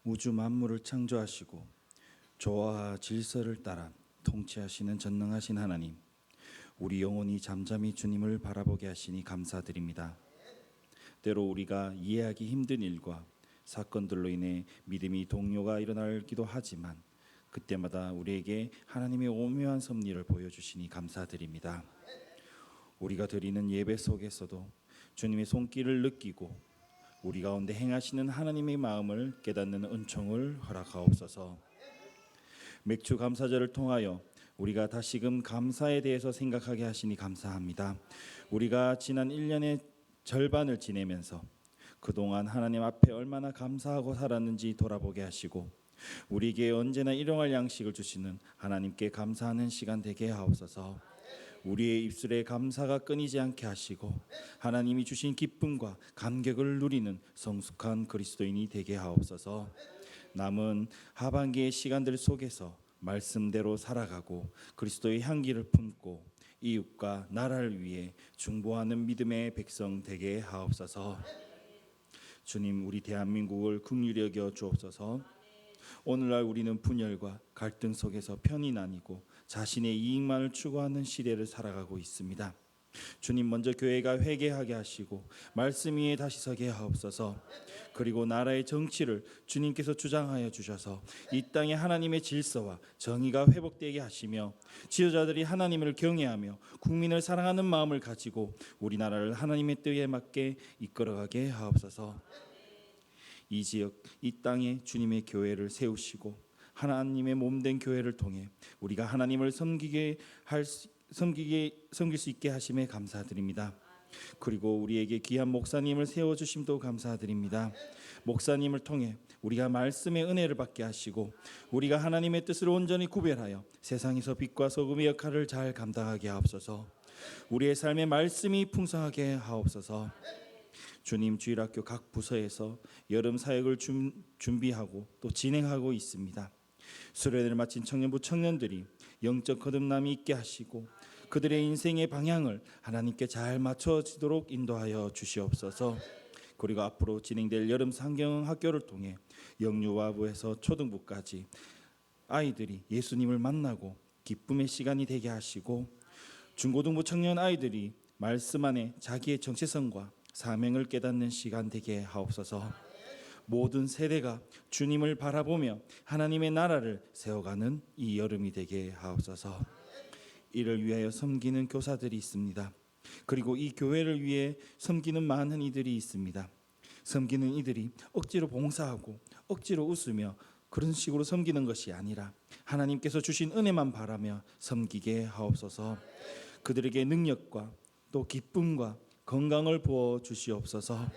우주 만물을 창조하시고 조화와 질서를 따라 통치하시는 전능하신 하나님, 우리 영혼이 잠잠히 주님을 바라보게 하시니 감사드립니다. 때로 우리가 이해하기 힘든 일과 사건들로 인해 믿음이 동요가 일어나기도 하지만 그때마다 우리에게 하나님의 오묘한 섭리를 보여주시니 감사드립니다. 우리가 드리는 예배 속에서도 주님의 손길을 느끼고 우리 가운데 행하시는 하나님의 마음을 깨닫는 은총을 허락하옵소서. 맥주 감사절을 통하여 우리가 다시금 감사에 대해서 생각하게 하시니 감사합니다. 우리가 지난 1년의 절반을 지내면서 그동안 하나님 앞에 얼마나 감사하고 살았는지 돌아보게 하시고 우리에게 언제나 일용할 양식을 주시는 하나님께 감사하는 시간 되게 하옵소서. 우리의 입술에 감사가 끊이지 않게 하시고 하나님이 주신 기쁨과 감격을 누리는 성숙한 그리스도인이 되게 하옵소서. 남은 하반기의 시간들 속에서 말씀대로 살아가고 그리스도의 향기를 품고 이웃과 나라를 위해 중보하는 믿음의 백성 되게 하옵소서. 주님, 우리 대한민국을 긍휼히 여겨 주옵소서. 오늘날 우리는 분열과 갈등 속에서 편이 나뉘고 자신의 이익만을 추구하는 시대를 살아가고 있습니다. 주님, 먼저 교회가 회개하게 하시고 말씀 위에 다시 서게 하옵소서. 그리고 나라의 정치를 주님께서 주장하여 주셔서 이 땅에 하나님의 질서와 정의가 회복되게 하시며 지도자들이 하나님을 경외하며 국민을 사랑하는 마음을 가지고 우리나라를 하나님의 뜻에 맞게 이끌어가게 하옵소서. 이 지역, 이 땅에 주님의 교회를 세우시고 하나님의 몸된 교회를 통해 우리가 하나님을 섬길 수 있게 하심에 감사드립니다. 그리고 우리에게 귀한 목사님을 세워주심도 감사드립니다. 목사님을 통해 우리가 말씀의 은혜를 받게 하시고 우리가 하나님의 뜻을 온전히 구별하여 세상에서 빛과 소금의 역할을 잘 감당하게 하옵소서. 우리의 삶에 말씀이 풍성하게 하옵소서. 주님, 주일학교 각 부서에서 여름 사역을 준비하고 또 진행하고 있습니다. 수련회를 마친 청년부 청년들이 영적 거듭남이 있게 하시고 그들의 인생의 방향을 하나님께 잘 맞춰지도록 인도하여 주시옵소서. 그리고 앞으로 진행될 여름 상경학교를 통해 영유아부에서 초등부까지 아이들이 예수님을 만나고 기쁨의 시간이 되게 하시고 중고등부 청년 아이들이 말씀 안에 자기의 정체성과 사명을 깨닫는 시간 되게 하옵소서. 모든 세대가 주님을 바라보며 하나님의 나라를 세워가는 이 여름이 되게 하옵소서. 이를 위하여 섬기는 교사들이 있습니다. 그리고 이 교회를 위해 섬기는 많은 이들이 있습니다. 섬기는 이들이 억지로 봉사하고 억지로 웃으며 그런 식으로 섬기는 것이 아니라 하나님께서 주신 은혜만 바라며 섬기게 하옵소서. 그들에게 능력과 또 기쁨과 건강을 부어 주시옵소서.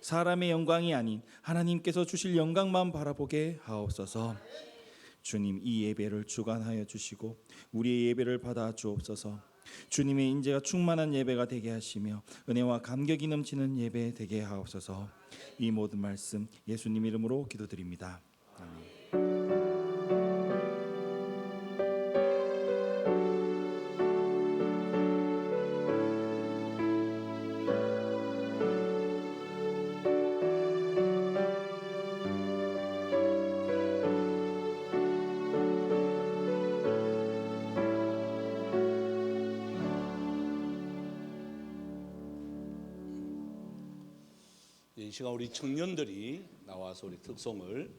사람의 영광이 아닌 하나님께서 주실 영광만 바라보게 하옵소서. 주님, 이 예배를 주관하여 주시고 우리의 예배를 받아 주옵소서. 주님의 인재가 충만한 예배가 되게 하시며 은혜와 감격이 넘치는 예배 되게 하옵소서. 이 모든 말씀 예수님 이름으로 기도드립니다. 아멘. 이 시간 우리 청년들이 나와서 우리 특송을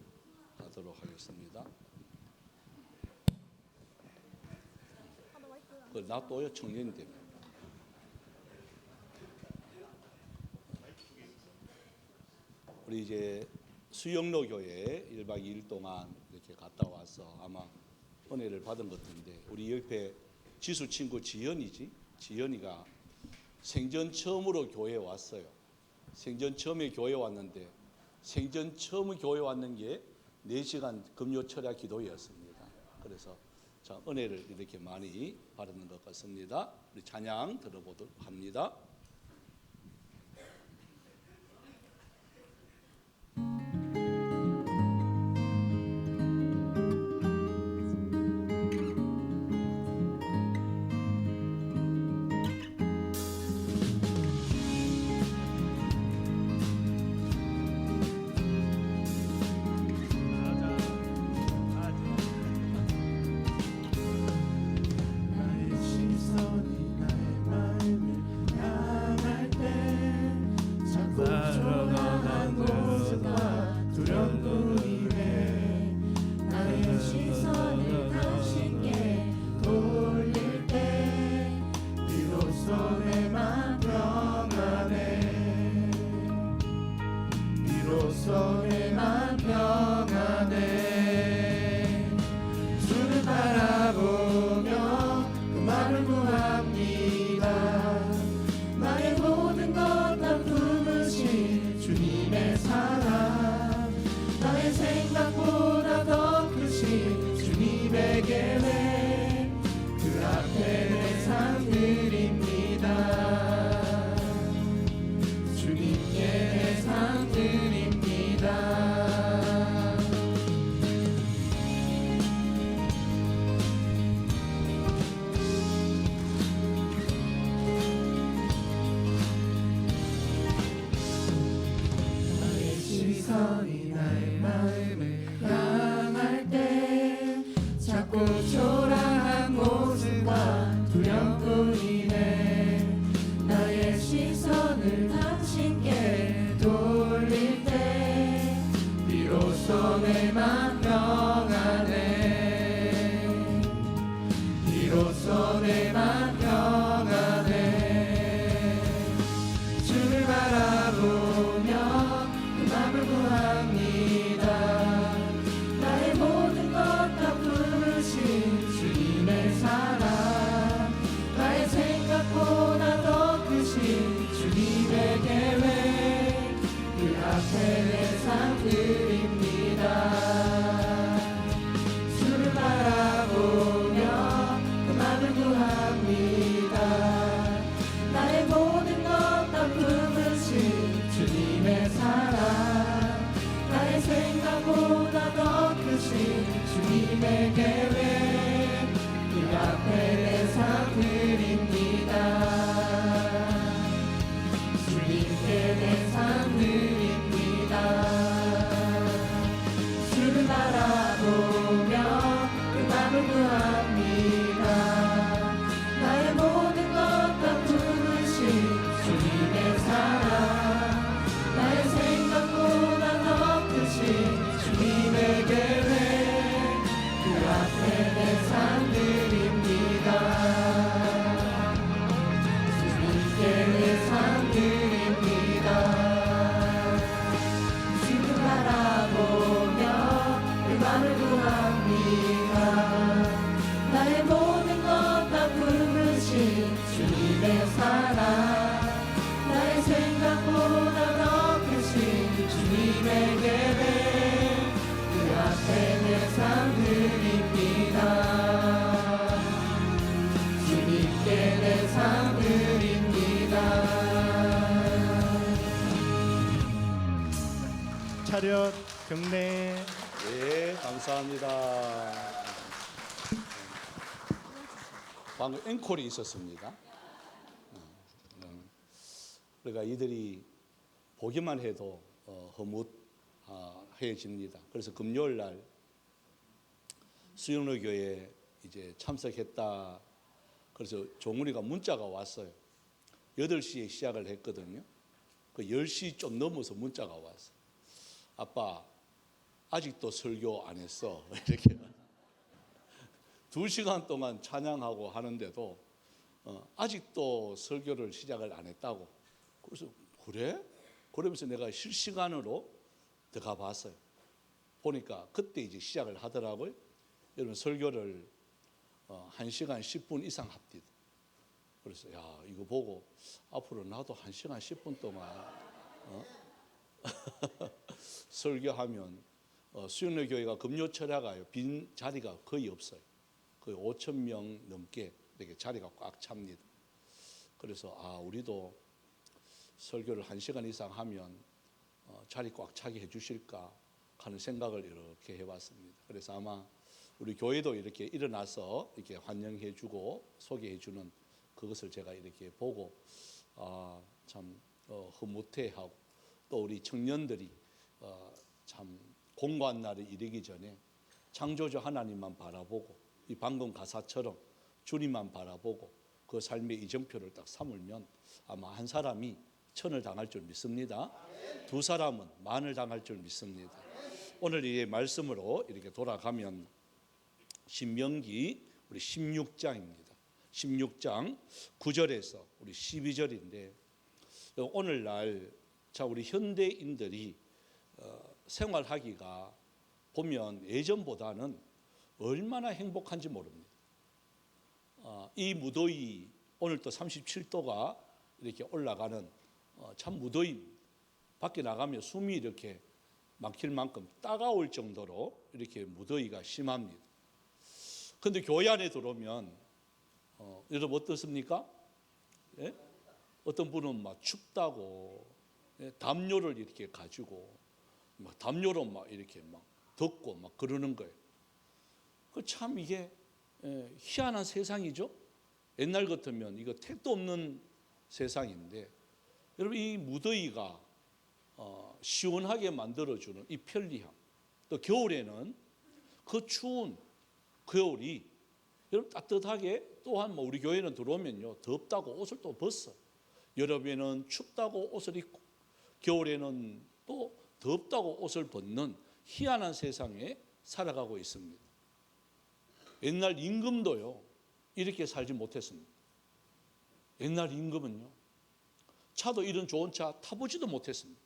하도록 하겠습니다. 나 또요 청년이 되면 우리 이제 수영로 교회 1박 2일 동안 이렇게 갔다 와서 아마 은혜를 받은 것 같은데 우리 옆에 지수 친구 지연이가 생전 처음으로 교회에 왔어요. 생전 처음에 교회에 왔는데 생전 처음 교회에 왔는 게 4시간 금요 철야 기도였습니다. 그래서 자, 은혜를 이렇게 많이 받는 것 같습니다. 우리 찬양 들어보도록 합니다. 드립니다. 주를 바라보며 그 맘을 구합니다. 나의 모든 것 다 품으신 주님의 사랑, 나의 생각보다 더 크신 주님의 계획, 그 앞에 내 삶 드립니다. 주님께 내 삶 드립니다. 주를 바라보며 그 맘을 구합니다. 나의 모든 것 다 품으신 주님의 사랑, 나의 생각보다 더 크신 주님의 계획, 그 앞에 내 삶 드립니다. 주님께 내 삶 드립니다. 주를 바라보며 그 맘을 구합니다. 나의 모든 것 다 품으신 주님의 사랑, 나의 생각보다 더 크신 주님의 계획, 그 앞에 내 삶 드립니다. 주님께 내 삶 드립니다. 차렷 경례. 네, 감사합니다. 방금 앵콜이 있었습니다. 그러니까 이들이 보기만 해도 흐뭇해집니다. 그래서 금요일 날 수영로 교회에 이제 참석했다. 그래서 종훈이가 문자가 왔어요. 8시에 시작을 했거든요. 그 10시 좀 넘어서 문자가 왔어요. 아빠, 아직도 설교 안 했어. 이렇게 2시간 동안 찬양하고 하는데도 아직도 설교를 시작을 안 했다고. 그래서 그래? 그러면서 내가 실시간으로 들어가 봤어요. 보니까 그때 이제 시작을 하더라고요. 여러분 설교를 1시간 10분 이상 합디다. 그래서 야, 이거 보고 앞으로 나도 1시간 10분 동안 설교하면 수영로 교회가 금요 철야가요, 빈 자리가 거의 없어요. 거의 5,000명 넘게 이렇게 자리가 꽉 찹니다. 그래서 우리도 설교를 1시간 이상 하면 자리 꽉 차게 해주실까 하는 생각을 이렇게 해봤습니다. 그래서 아마 우리 교회도 이렇게 일어나서 이렇게 환영해주고 소개해주는 그것을 제가 이렇게 보고 참 흐뭇해하고, 또 우리 청년들이 참 공고한 날이 이르기 전에 창조주 하나님만 바라보고 이 방금 가사처럼 주님만 바라보고 그 삶의 이정표를 딱 삼으면 아마 한 사람이 1000을 당할 줄 믿습니다. 2 사람은 10,000을 당할 줄 믿습니다. 오늘 이 말씀으로 이렇게 돌아가면 신명기 우리 16장입니다. 16장 9절에서 우리 12절인데, 오늘날 자 우리 현대인들이 생활하기가 보면 예전보다는 얼마나 행복한지 모릅니다. 이 무더위, 오늘 또 37도가 이렇게 올라가는 참 무더위, 밖에 나가면 숨이 이렇게 막힐 만큼 따가울 정도로 이렇게 무더위가 심합니다. 그런데 교회 안에 들어오면 여러분 어떻습니까? 예? 어떤 분은 막 춥다고 담요를 이렇게 가지고 막 담요로 막 이렇게 막 덮고 막 그러는 거예요. 그 참 이게 희한한 세상이죠. 옛날 같으면 이거 택도 없는 세상인데, 여러분 이 무더위가 시원하게 만들어주는 이 편리함, 또 겨울에는 그 추운 겨울이 여러분 따뜻하게, 또한 뭐 우리 교회는 들어오면요 덥다고 옷을 또 벗어, 여름에는 춥다고 옷을 입고 겨울에는 또 덥다고 옷을 벗는 희한한 세상에 살아가고 있습니다. 옛날 임금도요 이렇게 살지 못했습니다. 옛날 임금은요 차도 이런 좋은 차 타보지도 못했습니다.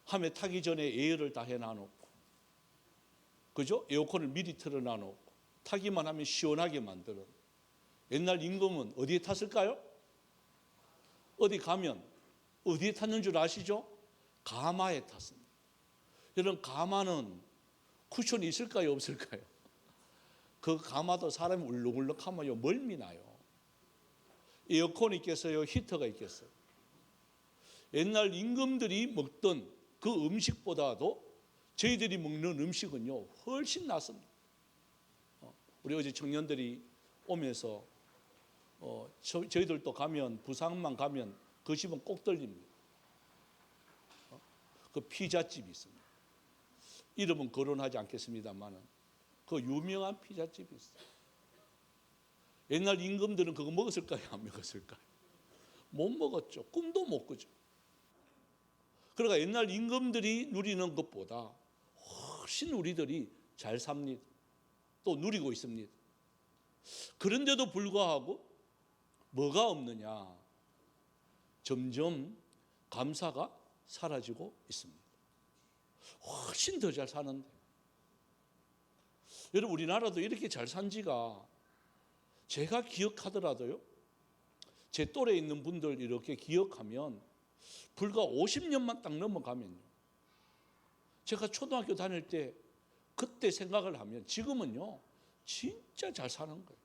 함에 타기 전에 예열을 다 해놔놓고, 그죠? 에어컨을 미리 틀어놔놓고 타기만 하면 시원하게 만드는 옛날 임금은 어디에 탔을까요? 어디 가면 어디에 탔는 줄 아시죠? 가마에 탔습니다. 이런 가마는 쿠션이 있을까요, 없을까요? 그 가마도 사람이 울렁울렁하면요 멀미 나요. 에어컨이 있겠어요, 히터가 있겠어요. 옛날 임금들이 먹던 그 음식보다도 저희들이 먹는 음식은요 훨씬 낫습니다. 우리 어제 청년들이 오면서 저희들도 가면 부산만 가면 그 집은 꼭 들립니다. 그 피자집이 있습니다. 이름은 거론하지 않겠습니다만은 그 유명한 피자집이 있어요. 옛날 임금들은 그거 먹었을까요, 안 먹었을까요? 못 먹었죠. 꿈도 못 꾸죠. 그러니까 옛날 임금들이 누리는 것보다 훨씬 우리들이 잘 삽니다. 또 누리고 있습니다. 그런데도 불구하고 뭐가 없느냐? 점점 감사가 사라지고 있습니다. 훨씬 더 잘 사는데. 여러분, 우리나라도 이렇게 잘 산 지가 제가 기억하더라도요, 제 또래에 있는 분들 이렇게 기억하면 불과 50년만 딱 넘어가면요, 제가 초등학교 다닐 때 그때 생각을 하면 지금은요 진짜 잘 사는 거예요.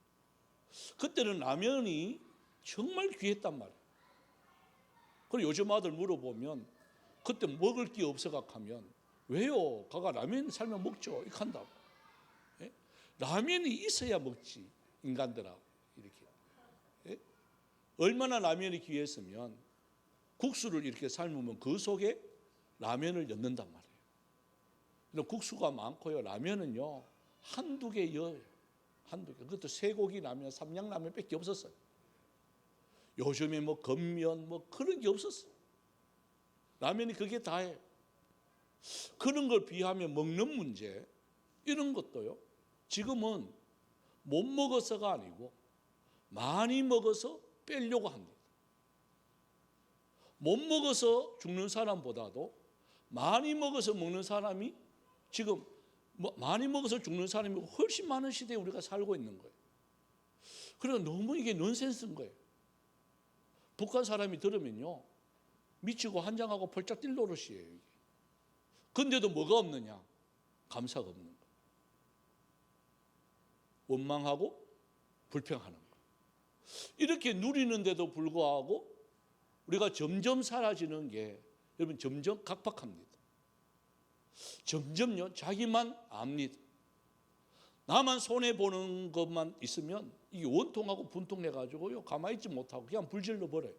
그때는 라면이 정말 귀했단 말이에요. 그리고 요즘 아들 물어보면 그때 먹을 게 없어가 하면 왜요? 가가 라면 살면 먹죠. 이렇게 한다고. 예? 라면이 있어야 먹지, 인간들하고 이렇게. 예? 얼마나 라면이 귀했으면 국수를 이렇게 삶으면 그 속에 라면을 넣는단 말이에요. 국수가 많고요, 라면은요 한두 개 여요. 한두 개. 그것도 쇠고기 라면, 삼양라면밖에 없었어요. 요즘에 뭐 건면 뭐 그런 게 없었어요. 라면이 그게 다예요. 그런 걸 비하면 먹는 문제, 이런 것도요 지금은 못 먹어서가 아니고 많이 먹어서 빼려고 합니다. 못 먹어서 죽는 사람보다도 많이 먹어서 먹는 사람이 지금 많이 먹어서 죽는 사람이 훨씬 많은 시대에 우리가 살고 있는 거예요. 그래서 너무 이게 넌센스인 거예요. 북한 사람이 들으면요 미치고 한장하고 펄짝 뛸 노릇이에요. 이게. 근데도 뭐가 없느냐? 감사가 없는 거예요. 원망하고 불평하는 거예요. 이렇게 누리는데도 불구하고 우리가 점점 사라지는 게 여러분 점점 각박합니다. 점점요 자기만 압니다. 나만 손해보는 것만 있으면 이게 원통하고 분통해가지고요 가만히 있지 못하고 그냥 불질러 버려요.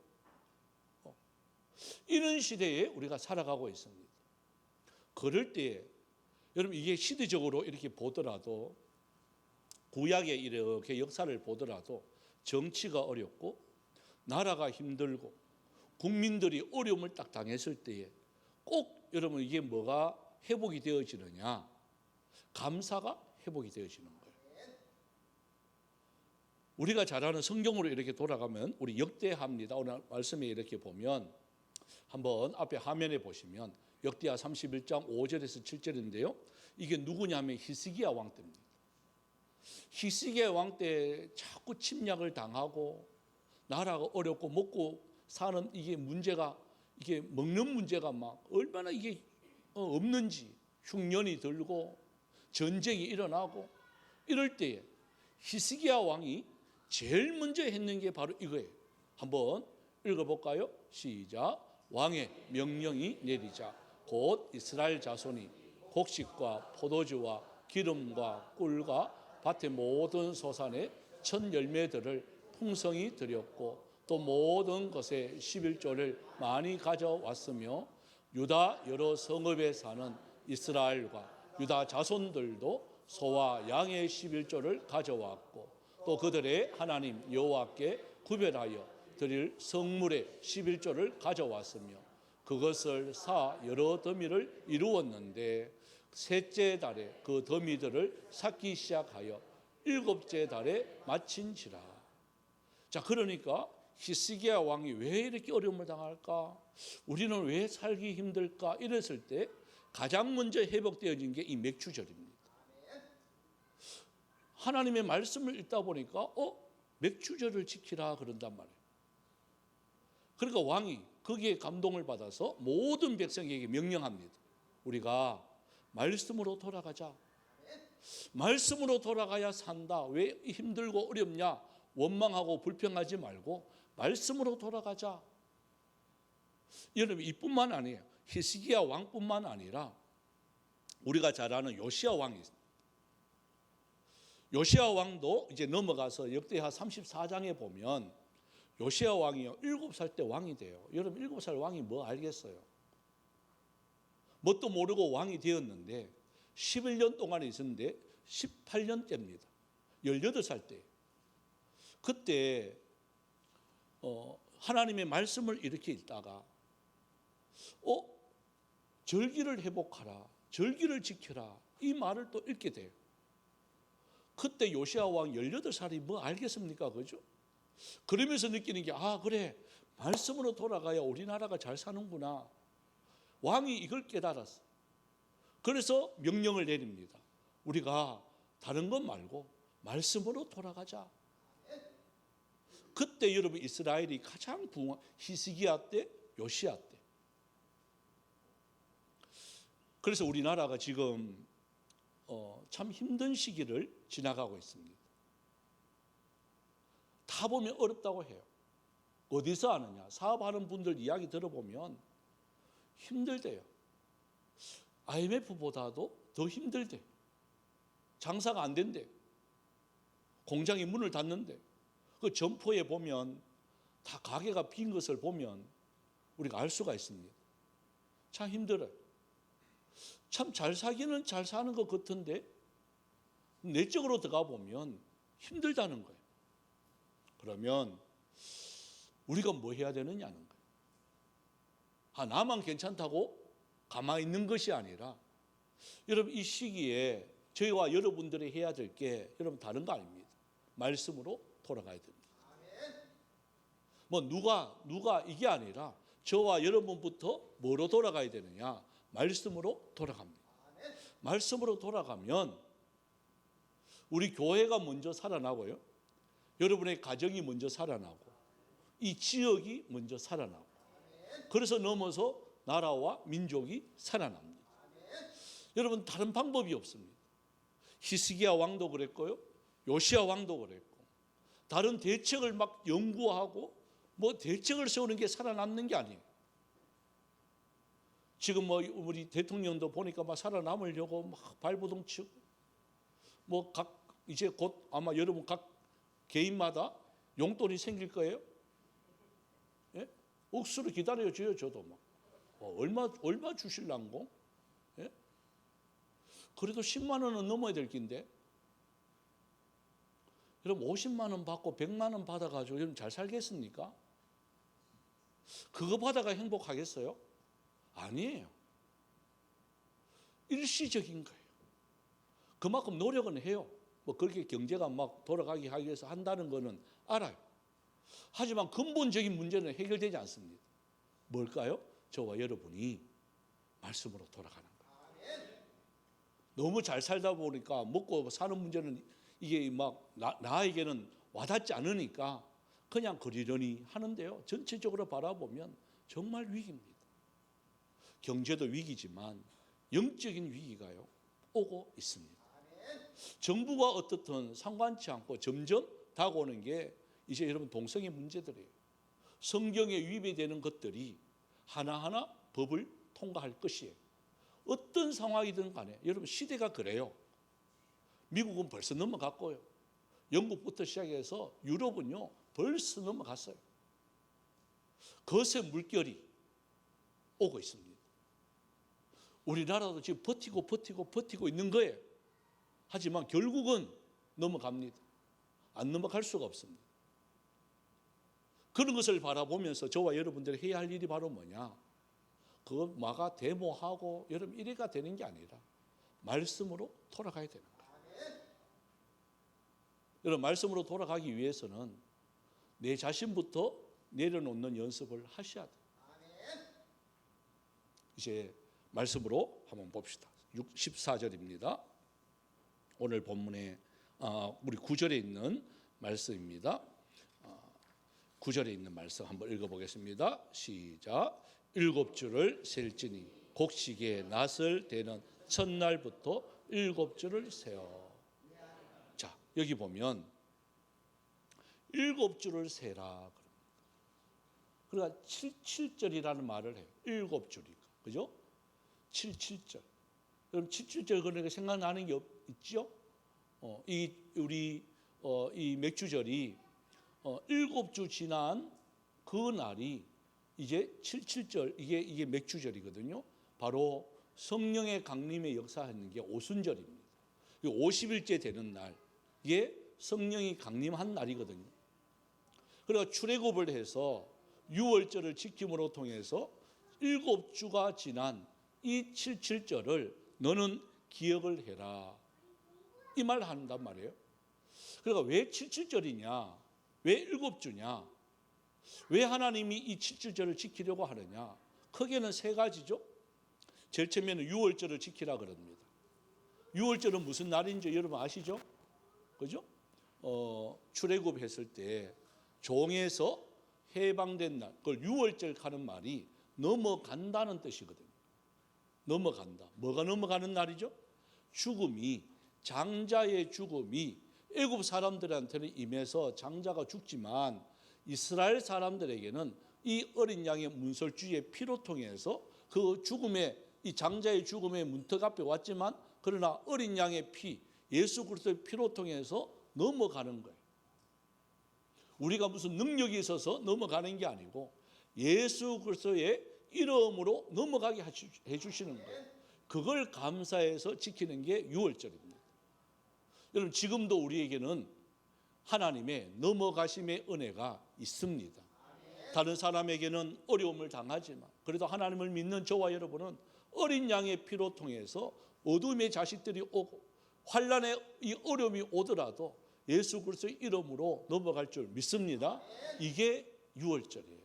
이런 시대에 우리가 살아가고 있습니다. 그럴 때에 여러분 이게 시대적으로 이렇게 보더라도 구약의 이렇게 역사를 보더라도 정치가 어렵고 나라가 힘들고 국민들이 어려움을 딱 당했을 때에 꼭 여러분 이게 뭐가 회복이 되어지느냐? 감사가 회복이 되어지는 거예요. 우리가 잘 아는 성경으로 이렇게 돌아가면 우리 역대하입니다. 오늘 말씀에 이렇게 보면 한번 앞에 화면에 보시면 역대하 31장 5절에서 7절인데요. 이게 누구냐면 히스기야 왕 때입니다. 히스기야 왕 때 자꾸 침략을 당하고 나라가 어렵고 먹고 사는 이게 문제가 이게 먹는 문제가 막 얼마나 이게 없는지 흉년이 들고 전쟁이 일어나고 이럴 때에 히스기야 왕이 제일 먼저 했는 게 바로 이거예요. 한번 읽어볼까요? 시작. 왕의 명령이 내리자 곧 이스라엘 자손이 곡식과 포도주와 기름과 꿀과 밭의 모든 소산의 첫 열매들을 풍성히 드렸고 또 모든 것에 11조를 많이 가져왔으며 유다 여러 성읍에 사는 이스라엘과 유다 자손들도 소와 양의 11조를 가져왔고 또 그들의 하나님 여호와께 구별하여 드릴 성물의 11조를 가져왔으며 그것을 사 여러 더미를 이루었는데 셋째 달에 그 더미들을 삭기 시작하여 일곱째 달에 마친지라. 자, 그러니까 히스기야 왕이 왜 이렇게 어려움을 당할까? 우리는 왜 살기 힘들까? 이랬을 때 가장 먼저 회복되어진 게 이 맥주절입니다. 하나님의 말씀을 읽다 보니까 맥주절을 지키라 그런단 말이에요. 그러니까 왕이 거기에 감동을 받아서 모든 백성에게 명령합니다. 우리가 말씀으로 돌아가자. 말씀으로 돌아가야 산다. 왜 힘들고 어렵냐? 원망하고 불평하지 말고 말씀으로 돌아가자. 여러분 이뿐만 아니에요. 히스기야 왕뿐만 아니라 우리가 잘 아는 요시야 왕이 있습니다. 요시야 왕도 이제 넘어가서 역대하 34장에 보면 요시야 왕이요 7살 때 왕이 돼요. 여러분 7살 왕이 뭐 알겠어요? 뭣도 모르고 왕이 되었는데 11년 동안 있었는데 18년 때입니다. 18살 때. 그때 하나님의 말씀을 이렇게 읽다가 절기를 회복하라, 절기를 지켜라 이 말을 또 읽게 돼요. 그때 요시야 왕 18살이 뭐 알겠습니까? 그죠? 그러면서 느끼는 게 그래 말씀으로 돌아가야 우리나라가 잘 사는구나. 왕이 이걸 깨달았어. 그래서 명령을 내립니다. 우리가 다른 것 말고 말씀으로 돌아가자. 그때 여러분 이스라엘이 가장 부흥한 히스기야 때, 요시야 때. 그래서 우리나라가 지금 참 힘든 시기를 지나가고 있습니다. 다 보면 어렵다고 해요. 어디서 아느냐? 사업하는 분들 이야기 들어보면 힘들대요. IMF보다도 더 힘들대. 장사가 안 된대. 공장이 문을 닫는데 그 점포에 보면 다 가게가 빈 것을 보면 우리가 알 수가 있습니다. 참 힘들어요. 참 잘 사기는 잘 사는 것 같은데 내적으로 들어가 보면 힘들다는 거예요. 그러면 우리가 뭐 해야 되느냐는 거예요. 나만 괜찮다고 가만히 있는 것이 아니라 여러분 이 시기에 저희와 여러분들이 해야 될 게 여러분 다른 거 아닙니다. 말씀으로 돌아가야 됩니다. 뭐 누가 이게 아니라 저와 여러분부터 뭐로 돌아가야 되느냐? 말씀으로 돌아갑니다. 말씀으로 돌아가면 우리 교회가 먼저 살아나고요. 여러분의 가정이 먼저 살아나고 이 지역이 먼저 살아나고 그래서 넘어서 나라와 민족이 살아납니다. 여러분 다른 방법이 없습니다. 히스기야 왕도 그랬고요. 요시야 왕도 그랬고 다른 대책을 막 연구하고 뭐 대책을 세우는 게 살아남는 게 아니에요. 지금 뭐 우리 대통령도 보니까 막 살아남으려고 막 발버둥 치고 뭐 이제 곧 아마 여러분 각 개인마다 용돈이 생길 거예요. 예? 억수로 기다려줘요. 저도 막 얼마 주실랑고? 예? 그래도 10만 원은 넘어야 될 긴데. 여러분 50만 원 받고 100만 원 받아가지고 여러분 잘 살겠습니까? 그거 받아가 행복하겠어요? 아니에요. 일시적인 거예요. 그만큼 노력은 해요. 뭐 그렇게 경제가 막 돌아가게 하기 위해서 한다는 거는 알아요. 하지만 근본적인 문제는 해결되지 않습니다. 뭘까요? 저와 여러분이 말씀으로 돌아가는 거예요. 너무 잘 살다 보니까 먹고 사는 문제는 이게 막 나에게는 와닿지 않으니까 그냥 그리려니 하는데요. 전체적으로 바라보면 정말 위기입니다. 경제도 위기지만 영적인 위기가요 오고 있습니다. 정부가 어떻든 상관치 않고 점점 다가오는 게 이제 여러분 동성애 문제들이에요. 성경에 위배되는 것들이 하나하나 법을 통과할 것이에요. 어떤 상황이든 간에 여러분 시대가 그래요. 미국은 벌써 넘어갔고요. 영국부터 시작해서 유럽은요 벌써 넘어갔어요. 거세 물결이 오고 있습니다. 우리나라도 지금 버티고 있는 거예요. 하지만 결국은 넘어갑니다. 안 넘어갈 수가 없습니다. 그런 것을 바라보면서 저와 여러분들이 해야 할 일이 바로 뭐냐? 그거 마가 데모하고 여러분 이래가 되는 게 아니라 말씀으로 돌아가야 되는 거예요. 여러분 말씀으로 돌아가기 위해서는 내 자신부터 내려놓는 연습을 하셔야 돼요. 이제 말씀으로 한번 봅시다. 14절입니다. 오늘 본문에 우리 9절에 있는 말씀입니다. 9절에 있는 말씀 한번 읽어보겠습니다. 시작. 7 줄을 셀지니 곡식의 낫을 대는 첫날부터 7주를 세어. 자, 여기 보면 7주를 세라. 그러니까 77절이라는 말을 해요. 7주니까. 그죠? 77절. 여러분 77절 그러니까 생각나는 게 있죠? 이 맥주절이 7주 지난 그 날이 이제 77절 이게 맥주절이거든요. 바로 성령의 강림의 역사하는 게 오순절입니다. 50일째 되는 날 이게 성령이 강림한 날이거든요. 그러니까 출애굽을 해서 유월절을 지킴으로 통해서 7주가 지난 이 77절을 너는 기억을 해라. 이 말을 한단 말이에요. 그러니까 왜 77절이냐? 왜 7주냐? 왜 하나님이 이 77절을 지키려고 하느냐? 크게는 세 가지죠. 제일 처음에는 유월절을 지키라 그럽니다. 유월절은 무슨 날인지 여러분 아시죠? 그죠? 출애굽했을 때 종에서 해방된 날, 그걸 유월절 하는 말이 넘어간다는 뜻이거든요. 넘어간다. 뭐가 넘어가는 날이죠? 죽음이, 장자의 죽음이 애굽 사람들한테는 임해서 장자가 죽지만 이스라엘 사람들에게는 이 어린 양의 문설주의 피로 통해서 그 죽음의 이 장자의 죽음의 문턱 앞에 왔지만 그러나 어린 양의 피, 예수 그리스도의 피로 통해서 넘어가는 거예요. 우리가 무슨 능력이 있어서 넘어가는 게 아니고 예수 그리스도의 이름으로 넘어가게 해주시는 거예요. 그걸 감사해서 지키는 게 유월절입니다. 여러분 지금도 우리에게는 하나님의 넘어가심의 은혜가 있습니다. 다른 사람에게는 어려움을 당하지만 그래도 하나님을 믿는 저와 여러분은 어린 양의 피로 통해서 어둠의 자식들이 오고 환난의 이 어려움이 오더라도 예수 그리스도의 이름으로 넘어갈 줄 믿습니다. 이게 유월절이에요.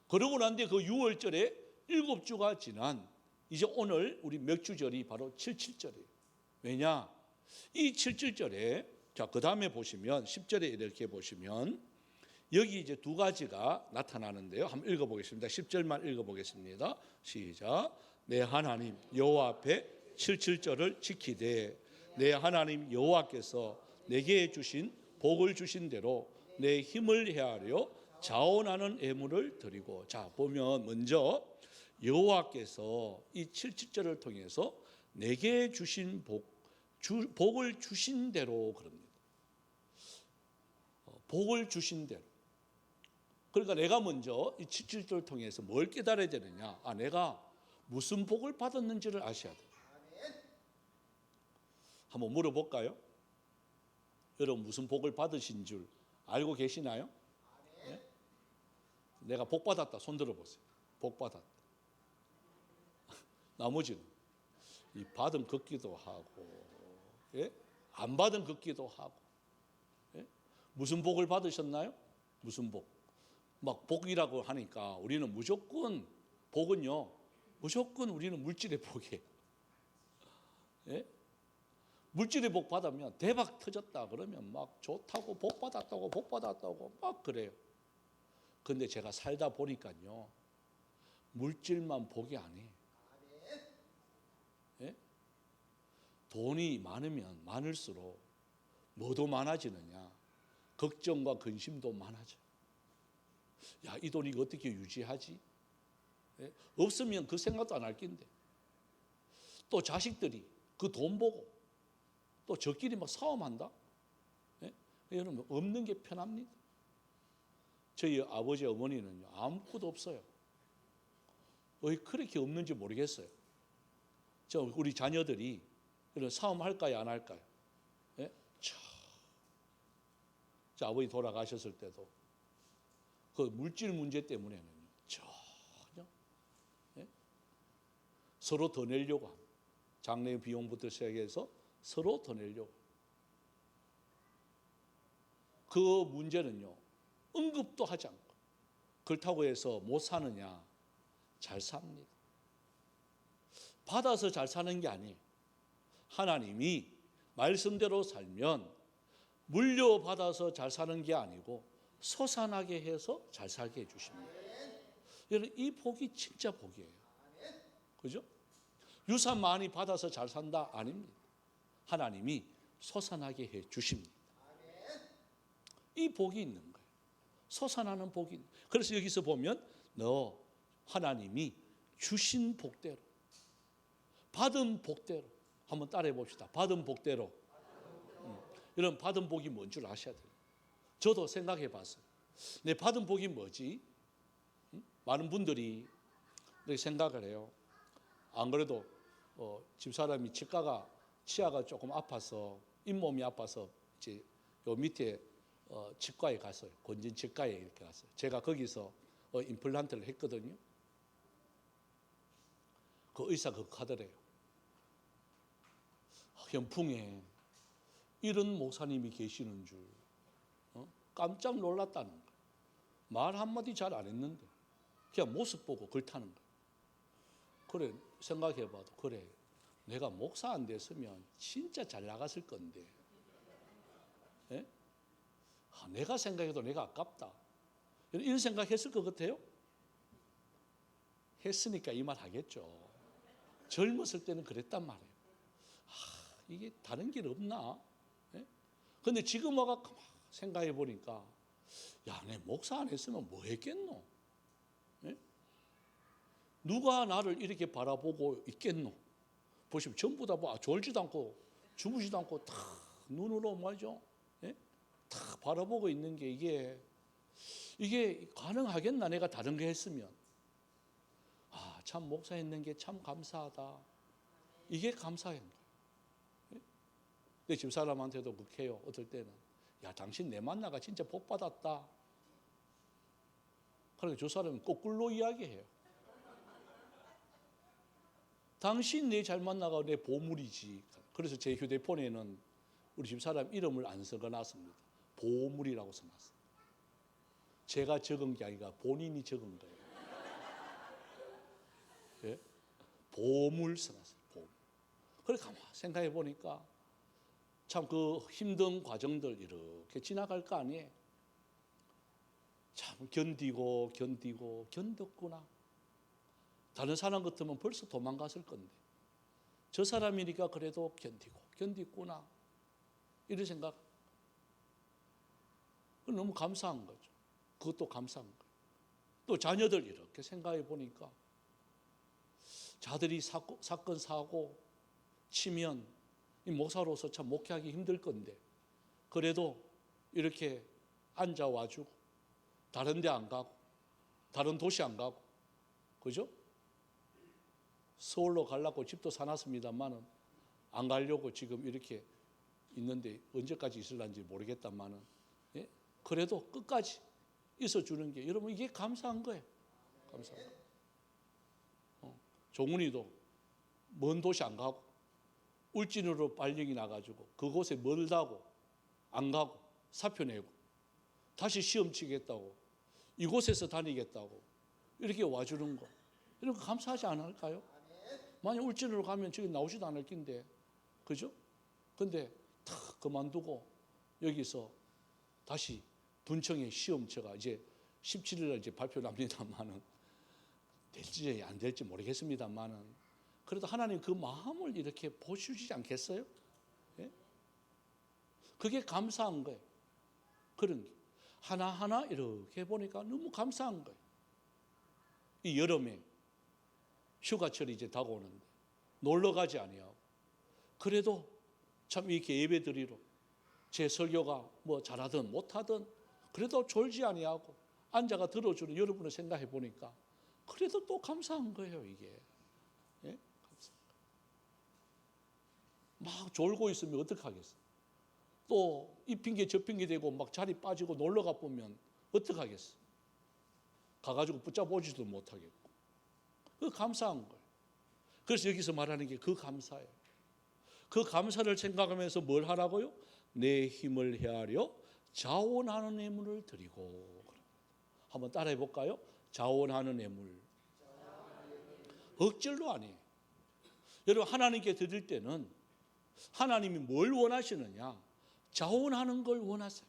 그러고 난 뒤에 그 유월절에 7주가 지난 이제 오늘 우리 맥주절이 바로 77절이에요. 왜냐? 이 77절에 자, 그 다음에 보시면 10절에 이렇게 보시면 여기 이제 두 가지가 나타나는데요. 한번 읽어보겠습니다. 10절만 읽어보겠습니다. 시작. 내 하나님 여호와 앞에 77절을 지키되 내 하나님 여호와께서 내게 주신 복을 주신 대로 내 힘을 헤아려 자원하는 예물을 드리고. 자, 보면 먼저 여호와께서 이 77절을 통해서 내게 주신 복을 주신 대로 그럽니다. 복을 주신 대로. 그러니까 내가 먼저 이 77절을 통해서 뭘 깨달아야 되느냐? 내가 무슨 복을 받았는지를 아셔야 돼요. 한번 물어볼까요? 여러분 무슨 복을 받으신 줄 알고 계시나요? 네? 내가 복 받았다 손 들어보세요. 복 받았다. 나머지는 이 받은 걷기도 하고, 예? 안 받은 걷기도 하고, 예? 무슨 복을 받으셨나요? 무슨 복? 막 복이라고 하니까 우리는 무조건 복은요, 무조건 우리는 물질의 복이에요. 예? 물질의 복 받으면 대박 터졌다 그러면 막 좋다고 복 받았다고 막 그래요. 근데 제가 살다 보니까요, 물질만 복이 아니에요. 예? 돈이 많으면 많을수록 뭐도 많아지느냐? 걱정과 근심도 많아져요. 야, 이 돈이 어떻게 유지하지? 예? 없으면 그 생각도 안 할 낀데. 또 자식들이 그 돈 보고 또 저끼리 막 싸움한다. 예? 여러분 없는 게 편합니다. 저희 아버지 어머니는요 아무것도 없어요. 왜 그렇게 없는지 모르겠어요. 우리 자녀들이 이런 싸움 할까요, 안 할까요? 예? 저 아버지 돌아가셨을 때도 그 물질 문제 때문에는요 전혀 예? 서로 더 내려고 합니다. 장례 비용부터 시작해서 서로 더 내려고. 그 문제는요 언급도 하지 않고 그렇다고 해서 못 사느냐? 잘 삽니다. 받아서 잘 사는 게 아니에요. 하나님이 말씀대로 살면 물려받아서 잘 사는 게 아니고 소산하게 해서 잘 살게 해주십니다. 여러분 이 복이 진짜 복이에요. 그죠? 유산 많이 받아서 잘 산다? 아닙니다. 하나님이 솟아나게 해 주십니다. 이 복이 있는 거예요. 솟아나는 복이 있는 거예요. 그래서 여기서 보면 너 하나님이 주신 복대로, 받은 복대로, 한번 따라해 봅시다. 받은 복대로. 여러분, 받은 복이 뭔 줄 아셔야 돼요. 저도 생각해 봤어요. 내 받은 복이 뭐지? 많은 분들이 이렇게 생각을 해요. 안 그래도 집사람이 치아가 조금 아파서, 잇몸이 아파서 이제 요 밑에 치과에 갔어요. 건진 치과에 이렇게 갔어요. 제가 거기서 임플란트를 했거든요. 그 의사가 그렇게 하더래요. 현풍에 이런 목사님이 계시는 줄 깜짝 놀랐다는 거예요. 말 한마디 잘 안 했는데 그냥 모습 보고 글타는 거예요. 그래, 생각해봐도 그래, 내가 목사 안 됐으면 진짜 잘 나갔을 건데, 예? 내가 생각해도 내가 아깝다, 이런 생각했을 것 같아요. 했으니까 이 말 하겠죠. 젊었을 때는 그랬단 말이에요. 이게 다른 길 없나? 그런데 지금 와가 생각해 보니까, 야, 내 목사 안 했으면 뭐 했겠노? 예? 누가 나를 이렇게 바라보고 있겠노? 보시면 전부 다 졸지도 않고 주무지도 않고 탁 눈으로 말이죠, 예? 탁 바라보고 있는 게 이게 가능하겠나? 내가 다른 거 했으면. 참 목사 했는 게 참 감사하다. 이게 감사한 거예요. 내 집사람한테도 그렇게 해요. 어떨 때는, 야, 당신 내 만나가 진짜 복 받았다. 그러니까 저 사람은 거꾸로 이야기해요. 당신 내 잘 만나가 내 보물이지. 그래서 제 휴대폰에는 우리 집사람 이름을 안 적어놨습니다. 보물이라고 써놨어요. 제가 적은 게 아니라 본인이 적은 거예요. 예? 보물 써놨어요. 보물. 그래 가만 생각해 보니까 참 그 힘든 과정들 이렇게 지나갈 거 아니에요. 참 견뎠구나. 다른 사람 같으면 벌써 도망갔을 건데 저 사람이니까 그래도 견디구나, 이런 생각. 너무 감사한 거죠. 그것도 감사한 거예요. 또 자녀들 이렇게 생각해 보니까 자들이 사건 사고 치면 이 목사로서 참 목회하기 힘들 건데 그래도 이렇게 앉아와주고 다른 데 안 가고 다른 도시 안 가고, 그죠? 서울로 가려고 집도 사놨습니다만은 안 가려고 지금 이렇게 있는데 언제까지 있을런지 모르겠다마는, 예? 그래도 끝까지 있어주는 게, 여러분, 이게 감사한 거예요. 감사한 거. 종훈이도 먼 도시 안 가고 울진으로 발령이 나가지고 그곳에 멀다고 안 가고 사표 내고 다시 시험 치겠다고 이곳에서 다니겠다고 이렇게 와주는 거, 이런 거 감사하지 않을까요? 만약 울진으로 가면 저기 나오지도 않을 낀데, 그죠? 근데 다 그만두고 여기서 다시 분청의 시험처가 이제 17일 날 이제 발표 납니다만은 될지 안 될지 모르겠습니다만은 그래도 하나님 그 마음을 이렇게 보여주지 않겠어요? 예? 그게 감사한 거예요. 그런 게 하나하나 이렇게 보니까 너무 감사한 거예요. 이 여름에 휴가철이 이제 다가오는데 놀러 가지 아니하고 그래도 참 이렇게 예배 드리러 제 설교가 뭐 잘하든 못하든 그래도 졸지 아니하고 앉아가 들어주는 여러분을 생각해 보니까 그래도 또 감사한 거예요. 이게, 예? 감사. 막 졸고 있으면 어떡하겠어? 또 이 핑계 저 핑계 대고 막 자리 빠지고 놀러 가 보면 어떡하겠어? 가가지고 붙잡아오지도 못하겠고. 그 감사한 거예요. 그래서 여기서 말하는 게 그 감사예요. 그 감사를 생각하면서 뭘 하라고요? 내 힘을 헤아려 자원하는 예물을 드리고. 한번 따라해 볼까요? 자원하는 예물. 억질로 아니에요. 여러분, 하나님께 드릴 때는 하나님이 뭘 원하시느냐? 자원하는 걸 원하세요.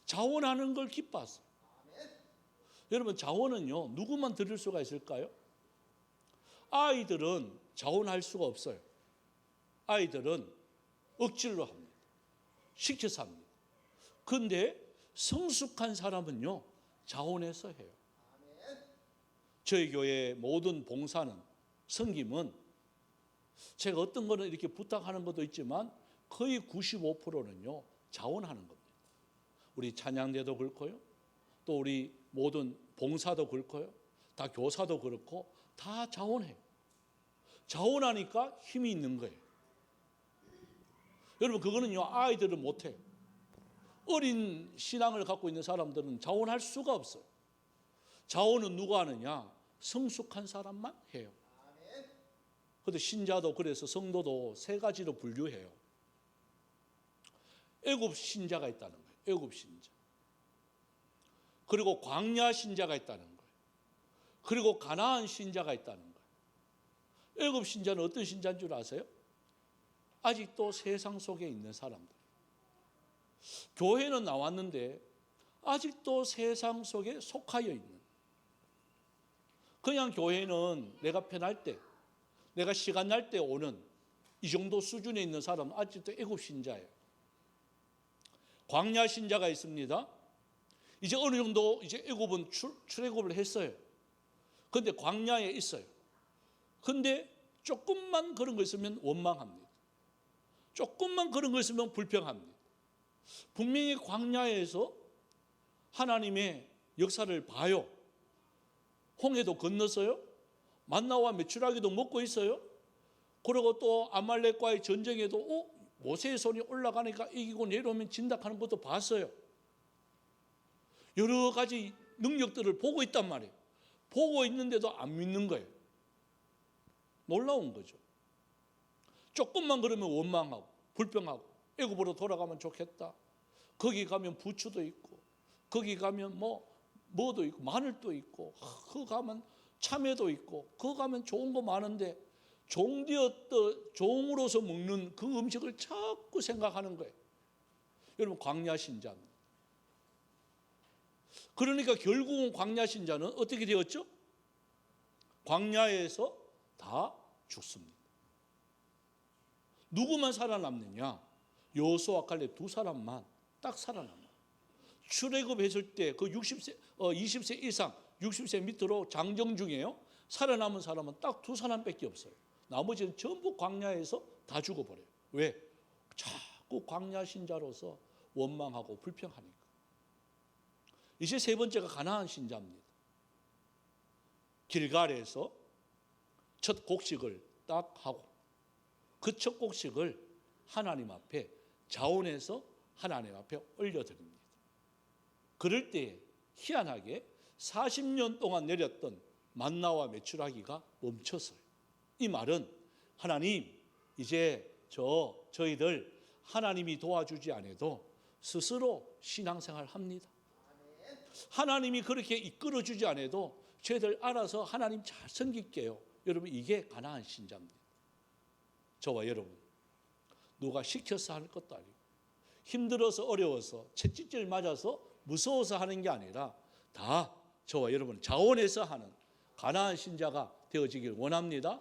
자원하는 걸 기뻐하세요. 여러분, 자원은요 누구만 드릴 수가 있을까요? 아이들은 자원할 수가 없어요. 아이들은 억지로 합니다. 시켜서 합니다. 그런데 성숙한 사람은요, 자원해서 해요. 저희 교회 모든 봉사는, 섬김은 제가 어떤 거는 이렇게 부탁하는 것도 있지만 거의 95%는요 자원하는 겁니다. 우리 찬양대도 그렇고요, 또 우리 모든 봉사도 그렇고요, 다 교사도 그렇고 다 자원해요. 자원하니까 힘이 있는 거예요. 여러분, 그거는요 아이들은 못해요. 어린 신앙을 갖고 있는 사람들은 자원할 수가 없어요. 자원은 누가 하느냐? 성숙한 사람만 해요. 그런데 신자도, 그래서 성도도 세 가지로 분류해요. 애굽 신자가 있다는 거예요. 애굽 신자. 그리고 광야 신자가 있다는 거예요. 그리고 가나안 신자가 있다는 거예요. 애굽 신자는 어떤 신자인 줄 아세요? 아직도 세상 속에 있는 사람들. 교회는 나왔는데 아직도 세상 속에 속하여 있는. 그냥 교회는 내가 편할 때, 내가 시간 날 때 오는 이 정도 수준에 있는 사람은 아직도 애굽 신자예요. 광야 신자가 있습니다. 이제 어느 정도 이제 애굽은 출애굽을 했어요. 그런데 광야에 있어요. 그런데 조금만 그런 거 있으면 원망합니다. 조금만 그런 거 있으면 불평합니다. 분명히 광야에서 하나님의 역사를 봐요. 홍해도 건넜어요. 만나와 메추라기도 먹고 있어요. 그리고 또 아말렉과의 전쟁에도 모세의 손이 올라가니까 이기고 내려오면 진다 하는 것도 봤어요. 여러 가지 능력들을 보고 있단 말이에요. 보고 있는데도 안 믿는 거예요. 놀라운 거죠. 조금만 그러면 원망하고 불평하고 애굽으로 돌아가면 좋겠다. 거기 가면 부추도 있고, 거기 가면 뭐도 있고, 마늘도 있고, 거기 가면 참외도 있고, 거기 가면 좋은 거 많은데 종으로서 먹는 그 음식을 자꾸 생각하는 거예요. 여러분, 광야 신자입니다. 그러니까 결국은 광야 신자는 어떻게 되었죠? 광야에서 다 죽습니다. 누구만 살아남느냐? 여호수아와 갈렙 두 사람만 딱 살아남아요. 출애굽했을 때 그 20세 이상 60세 밑으로 장정 중에요, 살아남은 사람은 딱 두 사람밖에 없어요. 나머지는 전부 광야에서 다 죽어버려요. 왜? 자꾸 광야 신자로서 원망하고 불평하니까. 이제 세 번째가 가나안 신자입니다. 길갈에서 첫 곡식을 딱 하고 그 첫 곡식을 하나님 앞에 자원해서 하나님 앞에 올려드립니다. 그럴 때 희한하게 40년 동안 내렸던 만나와 메추라기가 멈췄어요. 이 말은 하나님, 이제 저희들 하나님이 도와주지 않아도 스스로 신앙생활 합니다. 하나님이 그렇게 이끌어주지 않아도 저희들 알아서 하나님 잘 섬길게요. 여러분, 이게 가나안 신자입니다. 저와 여러분, 누가 시켜서 할 것도 아니고 힘들어서 어려워서 채찍질 맞아서 무서워서 하는 게 아니라 다 저와 여러분 자원해서 하는 가나안 신자가 되어지길 원합니다.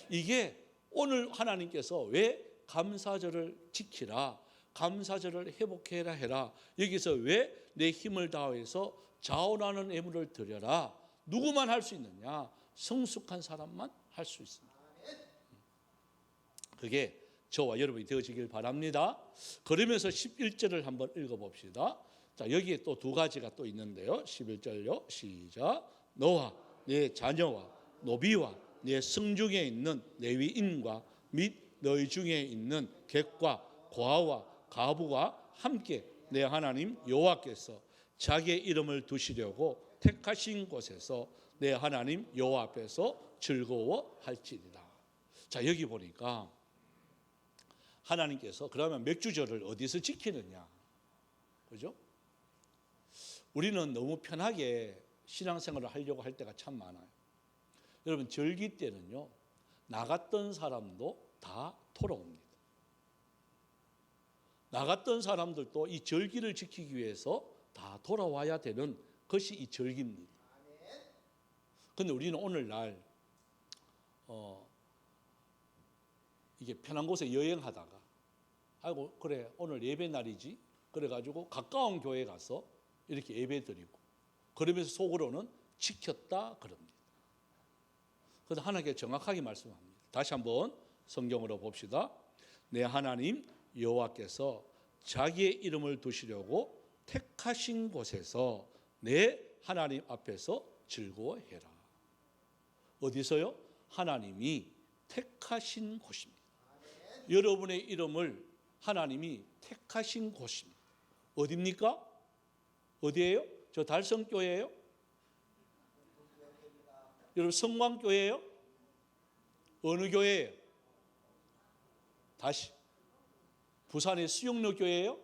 이게 오늘 하나님께서 왜 감사절을 지키라, 감사절을 회복해라 해라, 여기서 왜 내 힘을 다해서 자원하는 예물을 드려라, 누구만 할 수 있느냐? 성숙한 사람만 할 수 있습니다. 그게 저와 여러분이 되어지길 바랍니다. 그러면서 11절을 한번 읽어봅시다. 자, 여기에 또 두 가지가 또 있는데요. 11절요. 시작. 너와 내 자녀와 노비와 내 성중에 있는 레위인과 및 너희 중에 있는 객과 고아와 가부가 함께 내 하나님 여호와께서 자기의 이름을 두시려고 택하신 곳에서 내 하나님 여호와 앞에서 즐거워할지니라. 자, 여기 보니까 하나님께서 그러면 맥주절을 어디서 지키느냐? 그죠? 우리는 너무 편하게 신앙생활을 하려고 할 때가 참 많아요. 여러분, 절기 때는요, 나갔던 사람도 다 돌아옵니다. 나갔던 사람들도 이 절기를 지키기 위해서 다 돌아와야 되는 것이 이 절기입니다. 그런데 우리는 오늘날 이게 편한 곳에 여행하다가 아이고 그래 오늘 예배 날이지 그래가지고 가까운 교회 가서 이렇게 예배 드리고 그러면서 속으로는 지켰다 그럽니다. 그래서 하나님께 정확하게 말씀합니다. 다시 한번 성경으로 봅시다. 내 하나님 여호와께서 자기의 이름을 두시려고 택하신 곳에서 내 하나님 앞에서 즐거워해라. 어디서요? 하나님이 택하신 곳입니다. 여러분의 이름을 하나님이 택하신 곳입니다. 어디입니까? 어디예요? 저 달성교회예요? 여러분 성광교회예요? 어느 교회예요? 다시 부산의 수영로 교회예요?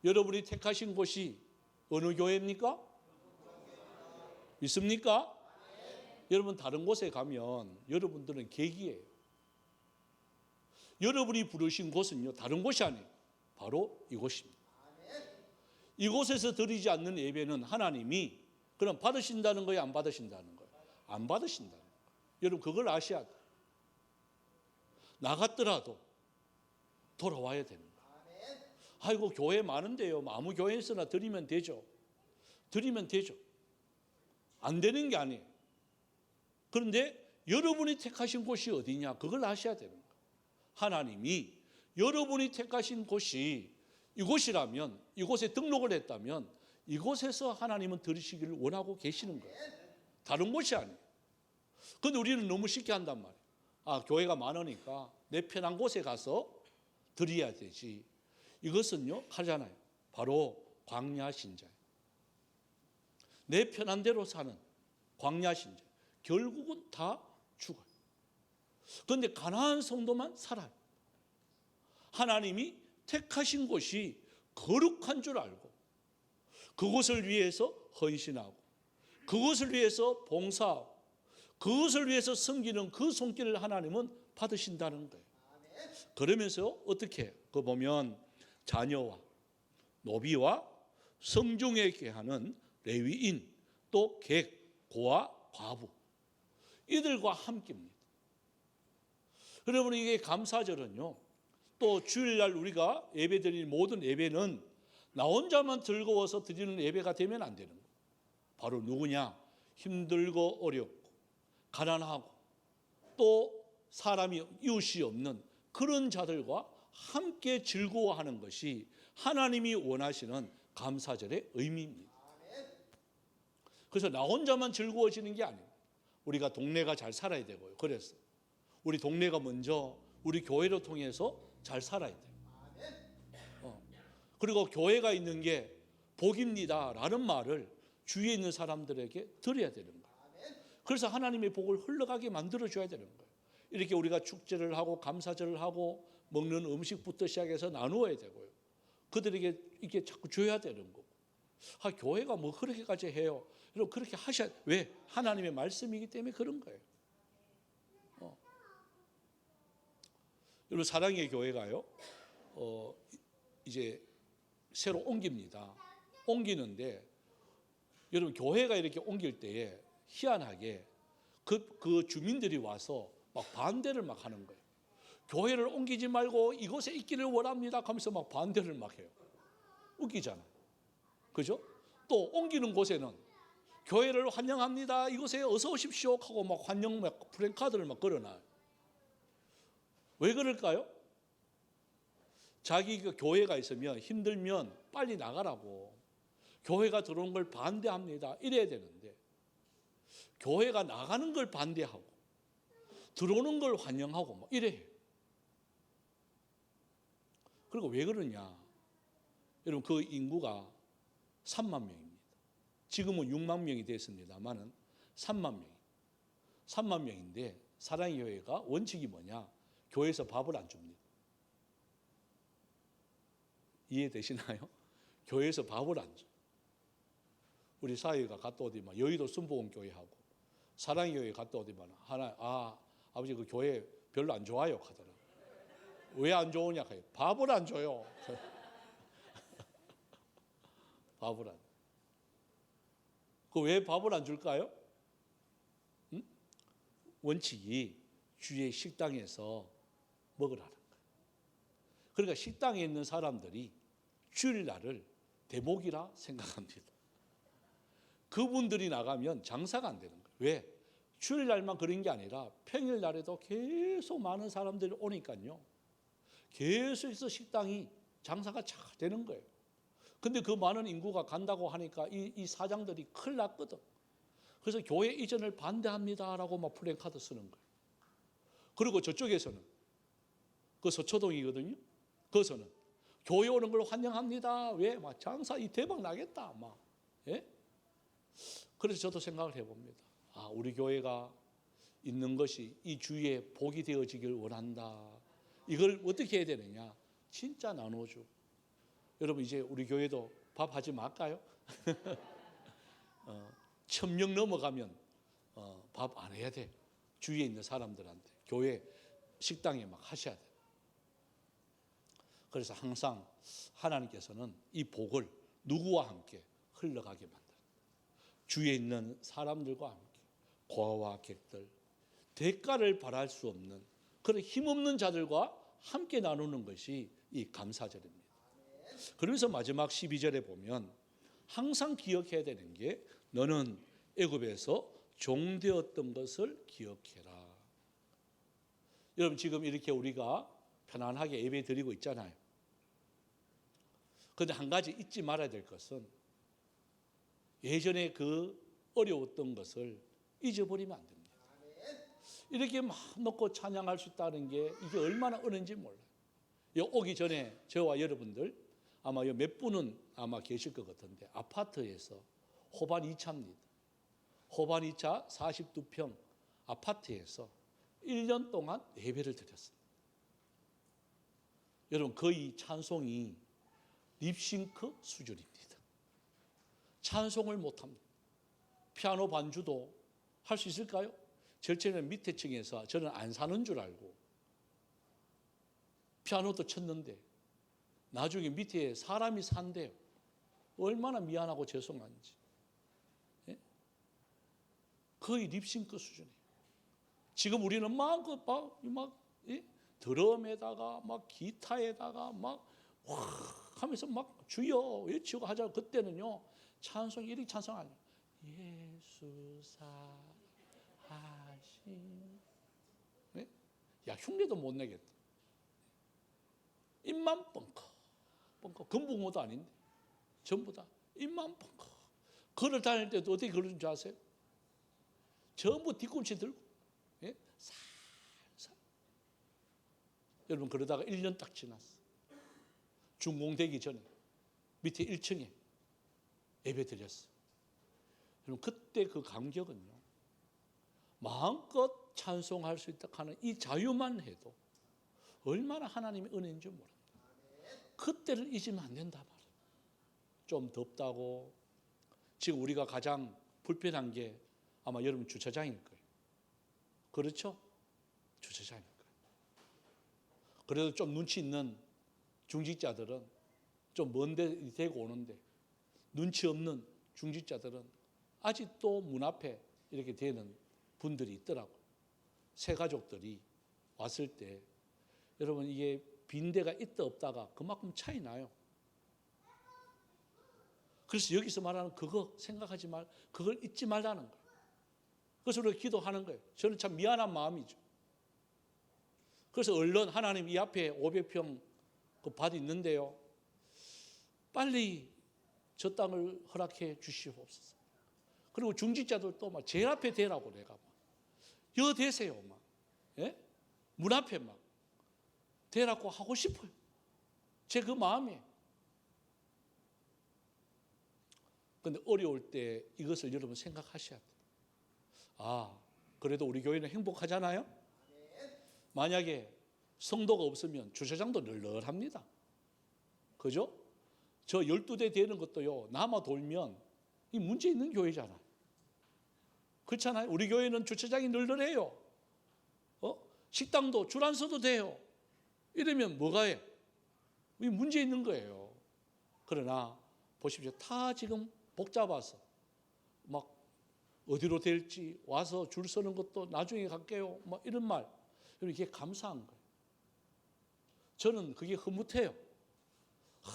여러분이 택하신 곳이 어느 교회입니까? 믿습니까? 여러분 다른 곳에 가면 여러분들은 객이에요. 여러분이 부르신 곳은요 다른 곳이 아니에요. 바로 이곳입니다. 이곳에서 드리지 않는 예배는 하나님이 그럼 받으신다는 거예요? 안 받으신다는 거예요? 안 받으신다는 거예요. 여러분 그걸 아셔야 돼요. 나갔더라도 돌아와야 되는 거예요. 아이고 교회 많은데요. 아무 교회에서나 드리면 되죠. 드리면 되죠. 안 되는 게 아니에요. 그런데 여러분이 택하신 곳이 어디냐? 그걸 아셔야 되는 거예요. 하나님이 여러분이 택하신 곳이 이곳이라면 이곳에 등록을 했다면 이곳에서 하나님은 들으시기를 원하고 계시는 거예요. 다른 곳이 아니에요. 그런데 우리는 너무 쉽게 한단 말이에요. 아, 교회가 많으니까 내 편한 곳에 가서 드려야 되지. 이것은요 하잖아요. 바로 광야 신자예요. 내 편한 대로 사는 광야 신자. 결국은 다 죽어요. 그런데 가나안 성도만 살아요. 하나님이 택하신 곳이 거룩한 줄 알고 그곳을 위해서 헌신하고 그것을 위해서 봉사하고 그것을 위해서 섬기는 그 손길을 하나님은 받으신다는 거예요. 그러면서 어떻게 해요? 그 보면 자녀와 노비와 성중에 계하는 레위인 또 객, 고아, 과부 이들과 함께입니다. 여러분 이게 감사절은요 또 주일날 우리가 예배드리는 모든 예배는 나 혼자만 즐거워서 드리는 예배가 되면 안 되는 거예요. 바로 누구냐? 힘들고 어렵고 가난하고 또 사람이 이웃이 없는 그런 자들과 함께 즐거워하는 것이 하나님이 원하시는 감사절의 의미입니다. 그래서 나 혼자만 즐거워지는 게 아니에요. 우리가 동네가 잘 살아야 되고요. 그래서 우리 동네가 먼저 우리 교회를 통해서 잘 살아야 돼요. 그리고 교회가 있는 게 복입니다 라는 말을 주위에 있는 사람들에게 드려야 되는 거예요. 그래서 하나님의 복을 흘러가게 만들어줘야 되는 거예요. 이렇게 우리가 축제를 하고 감사절을 하고 먹는 음식부터 시작해서 나누어야 되고요. 그들에게 이게 자꾸 줘야 되는 거고. 아, 교회가 뭐 그렇게까지 해요. 여러분 그렇게 하셔야 왜? 하나님의 말씀이기 때문에 그런 거예요. 여러분 사랑의 교회가요. 이제 새로 옮깁니다. 옮기는데 여러분 교회가 이렇게 옮길 때에 희한하게 그 주민들이 와서 막 반대를 막 하는 거예요. 교회를 옮기지 말고 이곳에 있기를 원합니다 하면서 막 반대를 막 해요. 웃기잖아요. 그죠? 또 옮기는 곳에는 교회를 환영합니다. 이곳에 어서 오십시오 하고 막 환영 막 프랜카드를 막 걸어놔요. 왜 그럴까요? 자기 그 교회가 있으면 힘들면 빨리 나가라고 교회가 들어오는 걸 반대합니다. 이래야 되는데 교회가 나가는 걸 반대하고 들어오는 걸 환영하고 뭐 이래. 그리고 왜 그러냐? 여러분 그 인구가 3만 명입니다. 지금은 6만 명이 됐습니다만은 3만 명. 3만 명인데 사랑의 교회가 원칙이 뭐냐? 교회에서 밥을 안 줍니다. 이해되시나요? 교회에서 밥을 안 줘. 우리 사회가 갔다 오더만 여의도 순복음교회하고 사랑의 교회 갔다 오더만 아버지 그 교회 별로 안 좋아요 하더라. 왜 안 좋으냐 해요. 밥을 안 줘요. 밥을 안. 그 왜 밥을 안 줄까요? 응? 원칙이 주의 식당에서 먹으라는 거예요. 그러니까 식당에 있는 사람들이 주일날을 대목이라 생각합니다. 그분들이 나가면 장사가 안 되는 거예요. 왜? 주일날만 그런 게 아니라 평일날에도 계속 많은 사람들이 오니까요. 계속해서 식당이 장사가 잘 되는 거예요. 근데 그 많은 인구가 간다고 하니까 이 사장들이 큰일 났거든. 그래서 교회 이전을 반대합니다라고 막 플랜카드 쓰는 거예요. 그리고 저쪽에서는 그 서초동이거든요. 거기서는 교회 오는 걸 환영합니다. 왜? 막 장사 이 대박 나겠다. 막. 예? 그래서 저도 생각을 해봅니다. 아, 우리 교회가 있는 것이 이 주위에 복이 되어지길 원한다. 이걸 어떻게 해야 되느냐? 진짜 나눠주고. 여러분 이제 우리 교회도 밥 하지 말까요? 1000명 넘어가면 밥 안 해야 돼. 주위에 있는 사람들한테 교회 식당에 막 하셔야 돼. 그래서 항상 하나님께서는 이 복을 누구와 함께 흘러가게 만들어요. 주위에 있는 사람들과 함께 고아와 객들, 대가를 바랄 수 없는 그런 힘없는 자들과 함께 나누는 것이 이 감사절입니다. 그러면서 마지막 12절에 보면 항상 기억해야 되는 게 너는 애굽에서 종되었던 것을 기억해라. 여러분 지금 이렇게 우리가 편안하게 예배 드리고 있잖아요. 그런데 한 가지 잊지 말아야 될 것은 예전에 그 어려웠던 것을 잊어버리면 안 됩니다. 이렇게 막 놓고 찬양할 수 있다는 게 이게 얼마나 은혜인지 몰라요. 오기 전에 저와 여러분들 아마 몇 분은 아마 계실 것 같은데 아파트에서 호반 2차입니다. 호반 2차 42평 아파트에서 1년 동안 예배를 드렸습니다. 여러분 거의 찬송이 립싱크 수준입니다. 찬송을 못합니다. 피아노 반주도 할 수 있을까요? 절체는 밑에 층에서 저는 안 사는 줄 알고 피아노도 쳤는데 나중에 밑에 사람이 산대요. 얼마나 미안하고 죄송한지. 예? 거의 립싱크 수준이에요. 지금 우리는 마음껏 막 드럼에다가 막 기타에다가 막 하면서 막 주여 외치고 하자. 그때는요 찬송이 이렇게 찬송 아니에요. 예수 사하신. 네? 야 흉내도 못 내겠다. 입만 뻥커 금붕어도 아닌데 전부 다 입만 뻥커. 걸을 다닐 때도 어떻게 걸는 줄 아세요? 전부 뒤꿈치 들고 살살. 여러분 그러다가 1년 딱 지났어. 준공되기 전에 밑에 1층에 예배 드렸어. 여러분 그때 그 감격은요 마음껏 찬송할 수 있다 하는 이 자유만 해도 얼마나 하나님의 은혜인지 모릅니다. 그때를 잊으면 안 된다 말이에요. 좀 덥다고. 지금 우리가 가장 불편한 게 아마 여러분 주차장일 거예요. 그렇죠? 주차장일 거예요. 그래도 좀 눈치 있는 중직자들은 좀 먼데 대고 오는데 눈치 없는 중직자들은 아직도 문 앞에 이렇게 되는 분들이 있더라고요. 새 가족들이 왔을 때 여러분 이게 빈대가 있다 없다가 그만큼 차이 나요. 그래서 여기서 말하는 그거 생각하지 말, 그걸 잊지 말라는 거예요. 그래서 우리가 기도하는 거예요. 저는 참 미안한 마음이죠. 그래서 얼른 하나님 이 앞에 500평 그 밭이 있는데요. 빨리 저 땅을 허락해 주시옵소서. 그리고 중직자들도 막 제일 앞에 대라고 내가 막 여 대세요 막. 예? 문 앞에 막 대라고 하고 싶어요. 제 그 마음에. 그런데 어려울 때 이것을 여러분 생각하셔야 돼요. 아, 그래도 우리 교회는 행복하잖아요. 만약에 성도가 없으면 주차장도 널널합니다. 그죠? 저 12대 되는 것도요, 남아 돌면 이 문제 있는 교회잖아요. 그렇잖아요. 우리 교회는 주차장이 널널해요. 식당도 줄 안 서도 돼요. 이러면 뭐가 해? 이 문제 있는 거예요. 그러나 보십시오. 다 지금 복잡해서 막 어디로 될지 와서 줄 서는 것도 나중에 갈게요. 뭐 이런 말. 이게 감사한 거예요. 저는 그게 흐뭇해요.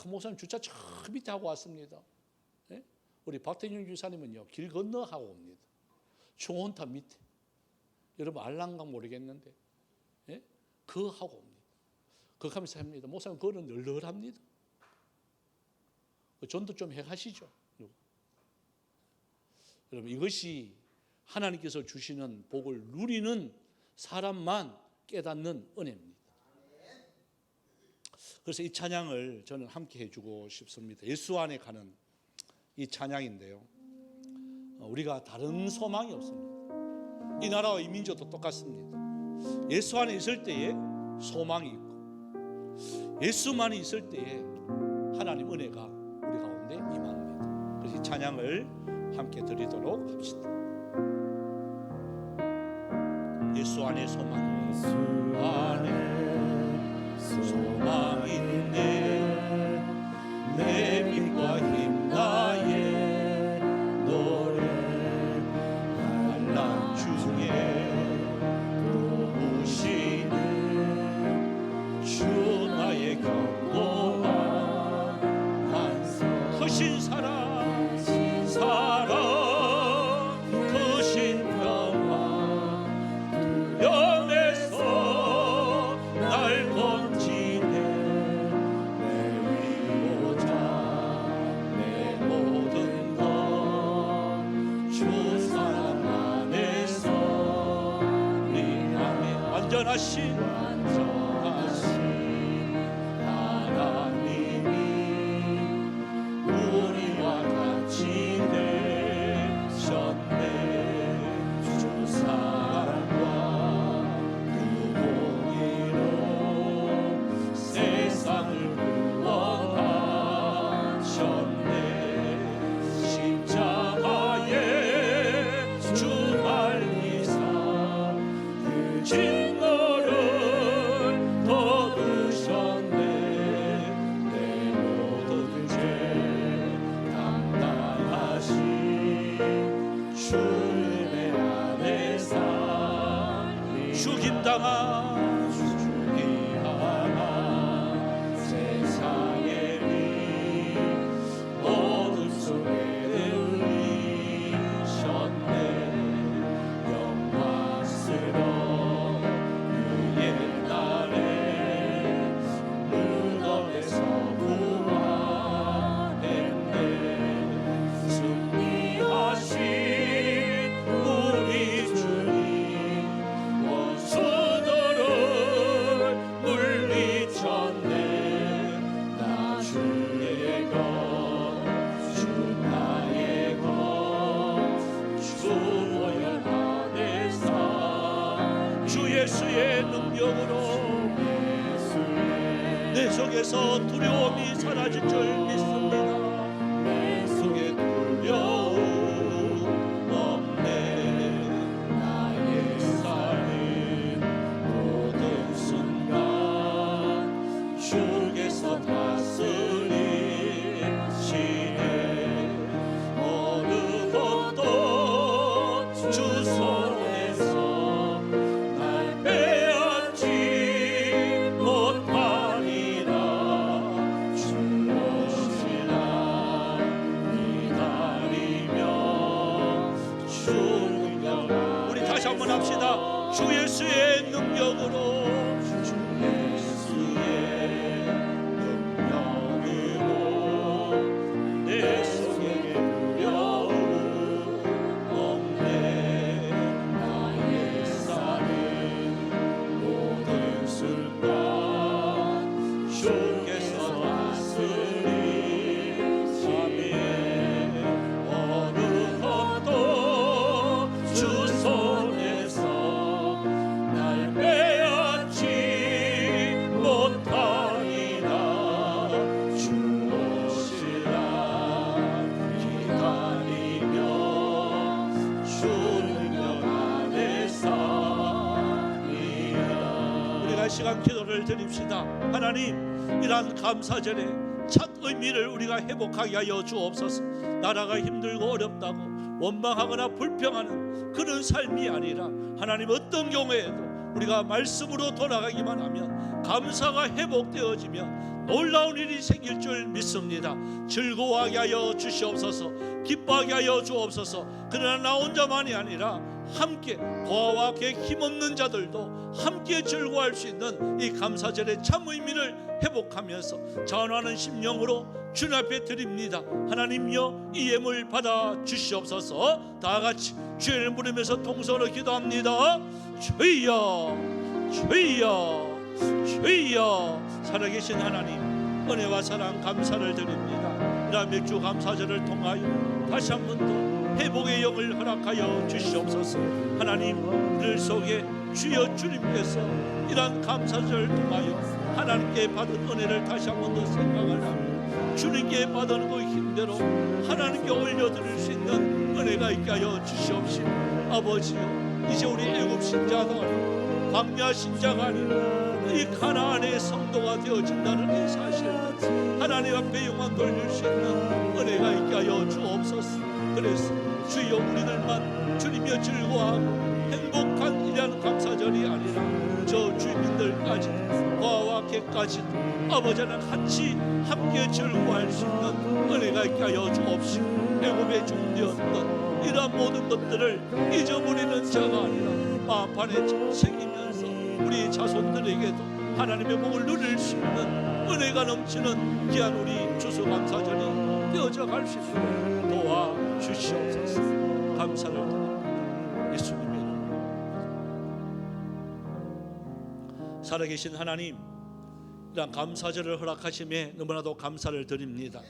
목사님 주차 저 밑에 하고 왔습니다. 예? 우리 박태준 주사님은요 길 건너 하고 옵니다. 중원탑 밑에. 여러분 알란가 모르겠는데 예? 그 하고 옵니다. 그 하면서 합니다. 목사님 그거는 널널합니다. 전도 좀 해가시죠. 여러분 이것이 하나님께서 주시는 복을 누리는 사람만 깨닫는 은혜입니다. 그래서 이 찬양을 저는 함께 해주고 싶습니다. 예수 안에 가는 이 찬양인데요, 우리가 다른 소망이 없습니다. 이 나라와 이 민족도 똑같습니다. 예수 안에 있을 때에 소망이 있고 예수만이 있을 때에 하나님 은혜가 우리 가운데 임합니다. 그래서 이 찬양을 함께 드리도록 합시다. 예수 안에 소망, 예수 안에 소망 있네. 내 빛과 힘 나의 노래 한란 중에 도우시는 주 나의 견고한 반석, 크신 사랑 크신 평화 두려움에서 날 건지네. 내 위로자 내 모든 것 주 사랑 안에서 우리 아멘. 완전하신 하나님이 우리와 같이 되셨네. 주 사랑과 그 공의로 세상을 구원하셨네. 십자가에 주 알리사 그 진노를 거두셨네. 내 모든 죄 담당하신 주의 안에 살리. 죽임당한 세상의 리 어둠 속에 울리셨네. 영광스러운 그 옛날에 무덤에서 부활했네. 승리하신 우리 주님 원수들을 물리쳤네. 나 주의 것 주 나의 것 주 보혈 안에 사 주 예수의 능력으로 내 속에서 두려움이 사라질 줄 믿습니다. 내 속에 두려움 없네. 나의 삶 모든 순간 주께서 다스리시네. 어느 것도 주 손에서 날 빼앗지 못하리라. 주 오시라 기다리며 주 능력. 우리 다시 한번 합시다. 주 예수의 능력으로 주 예수의 능력으로 내 속에 두려움 없네. 나의 삶은 모든 순간 주께서 다스리시네. 어느 것도 주 손에서 날 빼앗지 못하리라. 주 오시라 기다리며 주 능력 안에 살리라. 우리가 시간 기도를 드립시다. 하나님, 이러한 감사절에 첫 의미를 우리가 회복하게 하여 주옵소서. 나라가 힘들고 어렵다고 원망하거나 불평하는 그런 삶이 아니라 하나님 어떤 경우에도 우리가 말씀으로 돌아가기만 하면 감사가 회복되어지면 놀라운 일이 생길 줄 믿습니다. 즐거워하게 하여 주시옵소서. 기뻐하게 하여 주옵소서. 그러나 나 혼자만이 아니라 함께 고아와 계획 힘없는 자들도 함께 즐거워할 수 있는 이 감사절의 참 의미를 회복하면서 전하는 심령으로 주님 앞에 드립니다. 하나님여 이 예물 받아 주시옵소서. 다 같이 주의 이름 부르면서 통성으로 기도합니다. 주여 주여 주여. 살아계신 하나님 은혜와 사랑 감사를 드립니다. 이러한 맥주 감사절을 통하여 다시 한 번 더 회복의 영을 허락하여 주시옵소서. 하나님 늘 속에 주여 주님께서 이러한 감사절을 통하여 하나님께 받은 은혜를 다시 한 번 더 생각을 하며 주님께 받은 그 힘대로 하나님께 올려드릴 수 있는 은혜가 있게 하여 주시옵시고, 아버지여 이제 우리 애굽 신자가 아니라 광야 신자가 아니라 이 가나안의 성도가 되어진다는 이 사실, 하나님 앞에 영광 돌릴 수 있는 은혜가 있게 하여 주옵소서. 그래서 주여 우리들만 주님여 즐거워하고 행복한 이러한 감사절이 아니라 저 주민들까지 고아와 개까지 아버지랑 같이 함께 즐거워할 수 있는 은혜가 있게 하여 주옵시고, 애굽의 종되었던 이러한 모든 것들을 잊어버리는 자가 아니라 마음판에 새기면서 우리 자손들에게도 하나님의 복을 누릴 수 있는 은혜가 넘치는 귀한 우리 추수감사절이 되어져 갈 수 있도록 도와주시옵소서. 감사를 드립니다. 예수님의 이름으로. 살아계신 하나님, 이러한 감사절을 허락하심에 너무나도 감사를 드립니다.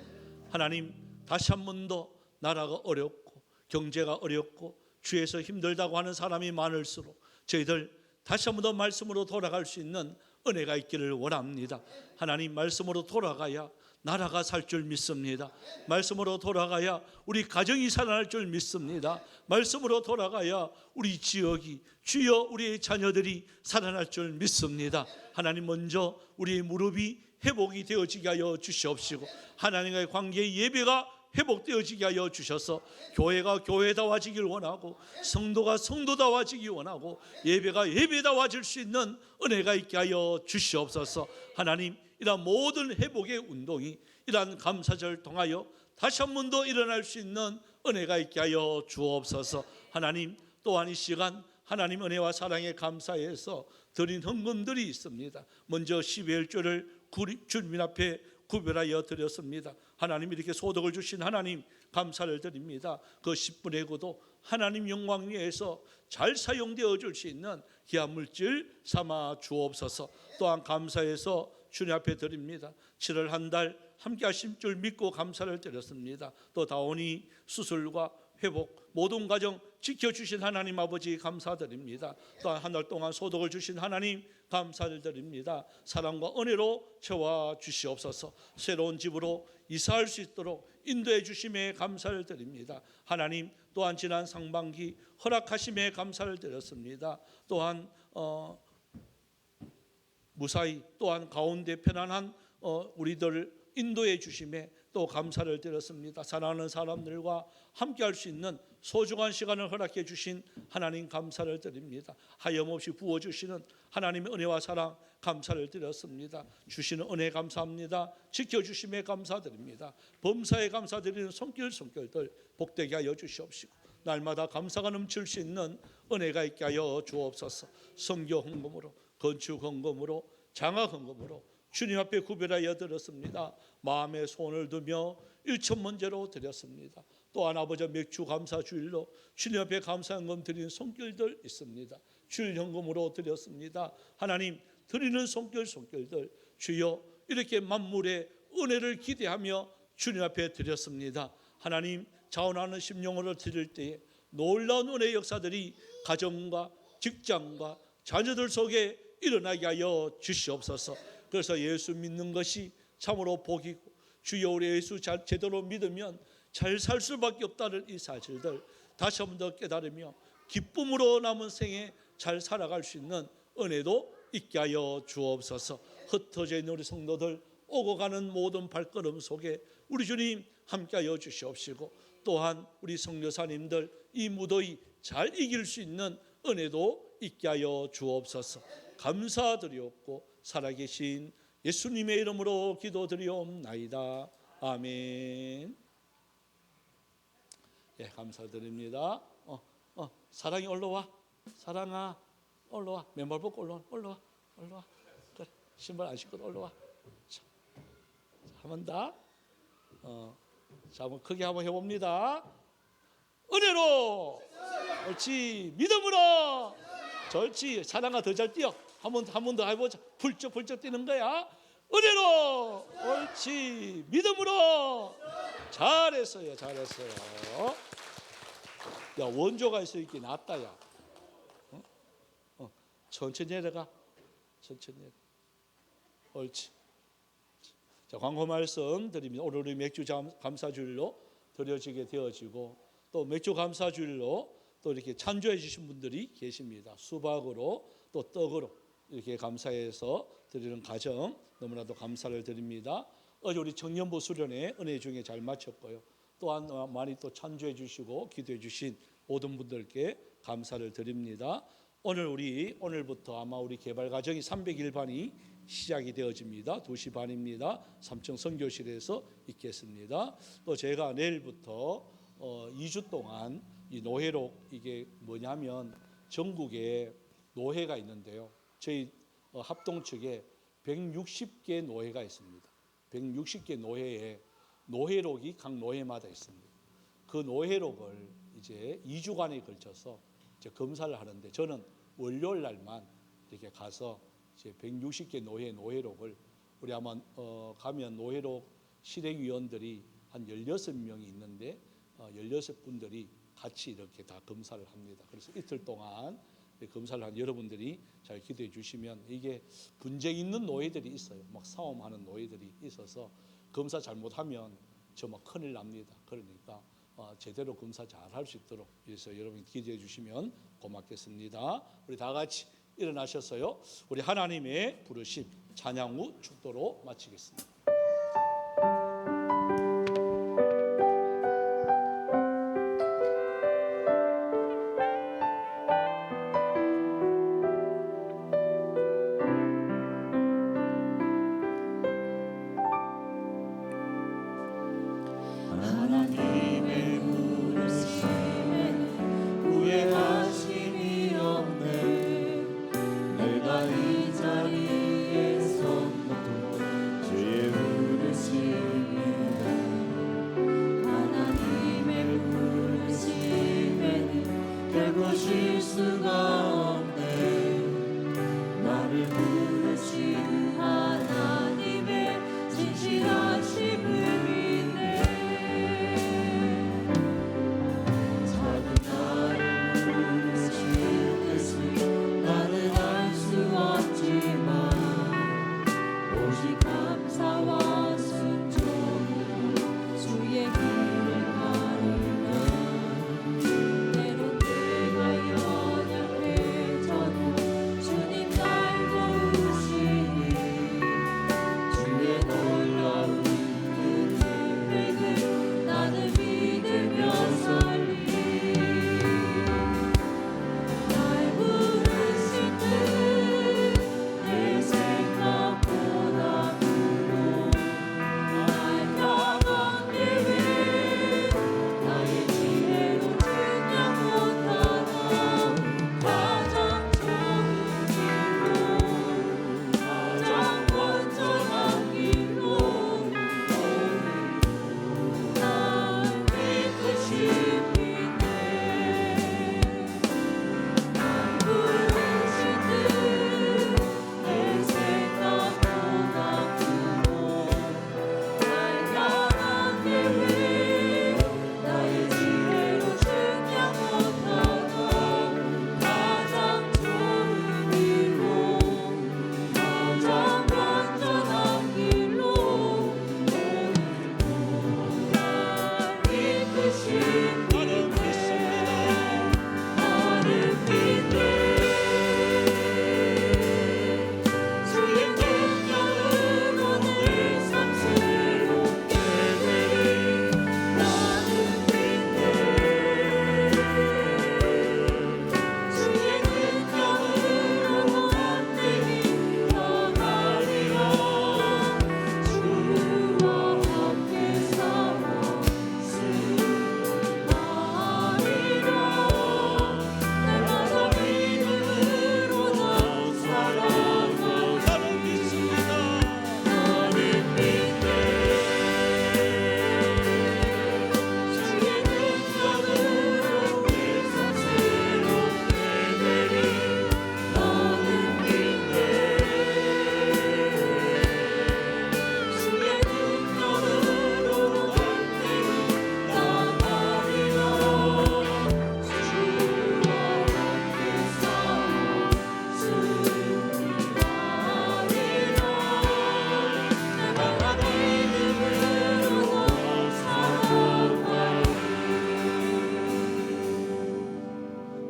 하나님 다시 한 번 더 나라가 어렵고 경제가 어렵고 주에서 힘들다고 하는 사람이 많을수록 저희들 다시 한 번 더 말씀으로 돌아갈 수 있는 은혜가 있기를 원합니다. 하나님 말씀으로 돌아가야 나라가 살 줄 믿습니다. 말씀으로 돌아가야 우리 가정이 살아날 줄 믿습니다. 말씀으로 돌아가야 우리 지역이, 주여 우리의 자녀들이 살아날 줄 믿습니다. 하나님 먼저 우리의 무릎이 회복이 되어지게 하여 주시옵시고, 하나님과의 관계의 예배가 회복되어지게 하여 주셔서 교회가 교회다워지길 원하고 성도가 성도다워지기 원하고 예배가 예배다워질 수 있는 은혜가 있게 하여 주시옵소서. 하나님 이러한 모든 회복의 운동이 이러한 감사절 통하여 다시 한 번 더 일어날 수 있는 은혜가 있게 하여 주옵소서. 하나님 또한 이 시간 하나님 은혜와 사랑에 감사해서 드린 헌금들이 있습니다. 먼저 12일조를 주님 앞에 구별하여 드렸습니다. 하나님 이렇게 소득을 주신 하나님 감사를 드립니다. 그 10분의 9도 하나님 영광 위에서 잘 사용되어 줄 수 있는 귀한 물질 삼아 주옵소서. 또한 감사해서 주님 앞에 드립니다. 7월 한 달 함께 하신 줄 믿고 감사를 드렸습니다. 또 다온이 수술과 회복 모든 가정 지켜주신 하나님 아버지 감사드립니다. 또한 한 달 동안 소득을 주신 하나님 감사를 드립니다. 사랑과 은혜로 채워 주시옵소서. 새로운 집으로 이사할 수 있도록 인도해 주심에 감사를 드립니다. 하나님 또한 지난 상반기 허락하심에 감사를 드렸습니다. 또한 무사히 또한 가운데 편안한 우리들 인도해 주심에 또 감사를 드렸습니다. 사랑하는 사람들과 함께 할 수 있는 소중한 시간을 허락해 주신 하나님 감사를 드립니다. 하염없이 부어주시는 하나님의 은혜와 사랑 감사를 드렸습니다. 주시는 은혜 감사합니다. 지켜주심에 감사드립니다. 범사에 감사드리는 손길들 복되게 하여 주시옵시고, 날마다 감사가 넘칠 수 있는 은혜가 있게 하여 주옵소서. 선교 헌금으로, 건축 헌금으로, 장학 헌금으로 주님 앞에 구별하여 드렸습니다. 마음에 손을 두며 일천문제로 드렸습니다. 또한 아버지 맥주 감사 주일로 주님 앞에 감사 헌금 드리는 손길들 있습니다. 주일 헌금으로 드렸습니다. 하나님 드리는 손길들 주여 이렇게 만물의 은혜를 기대하며 주님 앞에 드렸습니다. 하나님 자원하는 심령으로 드릴 때에 놀라운 은혜의 역사들이 가정과 직장과 자녀들 속에 일어나게 하여 주시옵소서. 그래서 예수 믿는 것이 참으로 복이고 주여 우리 예수 제대로 믿으면 잘 살 수밖에 없다는 이 사실들 다시 한 번 더 깨달으며 기쁨으로 남은 생에 잘 살아갈 수 있는 은혜도 있게 하여 주옵소서. 흩어져 있는 우리 성도들 오고 가는 모든 발걸음 속에 우리 주님 함께 하여 주시옵시고, 또한 우리 성교사님들 이 무더위 잘 이길 수 있는 은혜도 있게 하여 주옵소서. 감사드리옵고 살아계신 예수님의 이름으로 기도드리옵나이다. 아멘. 예, 감사드립니다. 사랑이 올라와. 사랑아, 올라와. 맨발 벗고 올라와. 그래, 신발 안 신고 올라와. 자, 한번 더. 자, 한번 크게 한번 해봅니다. 은혜로, 옳지. 믿음으로, 옳지. 사랑아 더 잘 뛰어. 한 번 더 해보자. 불쩍 뛰는 거야. 은혜로, 옳지. 믿음으로. 잘했어요. 야, 원조가 있어 있기 낫다. 야, 천천히 내려가. 옳지. 자, 광고 말씀 드립니다. 오늘 우리 맥주 감사주일로 드려지게 되어지고 또 맥주 감사주일로 또 이렇게 찬조해 주신 분들이 계십니다. 수박으로 또 떡으로 이렇게 감사해서 드리는 가정 너무나도 감사를 드립니다. 어제 우리 청년부 수련회 은혜 중에 잘 마쳤고요. 또한 많이 또 찬조해 주시고 기도해 주신 모든 분들께 감사를 드립니다. 오늘부터 아마 우리 개발 과정이 301반이 시작이 되어집니다. 2시 반입니다. 3층 선교실에서 있겠습니다. 또 제가 내일부터 2주 동안 이 노회록, 이게 뭐냐면 전국에 노회가 있는데요. 저희 합동 측에 160개 노회가 있습니다. 160개 노회에 노회록이 각 노회마다 있습니다. 그 노회록을 이제 2주간에 걸쳐서 이제 검사를 하는데 저는 월요일 날만 이렇게 가서 이제 160개 노회록을 우리 아마 가면 노회록 실행위원들이 한 16명이 있는데 16분들이 같이 이렇게 다 검사를 합니다. 그래서 이틀 동안 검사를 한 여러분들이 잘 기도해 주시면, 이게 분쟁 있는 노예들이 있어요. 막 싸움하는 노예들이 있어서 검사 잘못하면 저 막 큰일 납니다. 그러니까 제대로 검사 잘 할 수 있도록 그래서 여러분 기도해 주시면 고맙겠습니다. 우리 다 같이 일어나셨어요. 우리 하나님의 부르심 찬양 후 축도로 마치겠습니다. 하나님의 부르심에 후회하심이 없네. 내가 이 자리에 서도 주의 부르심이네. 하나님의 부르심에는 결코 쉴 수가 없네. 나를 부르신 하나님의 진실하심을 주님 날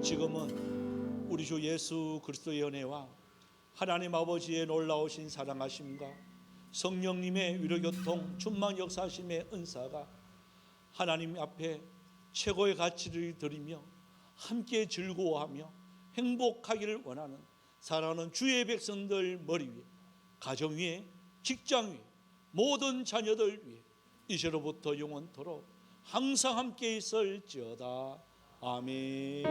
지금은 우리 주 예수 그리스도의 은혜와 하나님 아버지의 놀라우신 사랑하심과 성령님의 위로교통 충만 역사하심의 은사가 하나님 앞에 최고의 가치를 드리며 함께 즐거워하며 행복하기를 원하는 사랑하는 주의 백성들 머리 위에, 가정 위에, 직장 위에, 모든 자녀들 위에 이제로부터 영원토록 항상 함께 있을지어다. 아멘.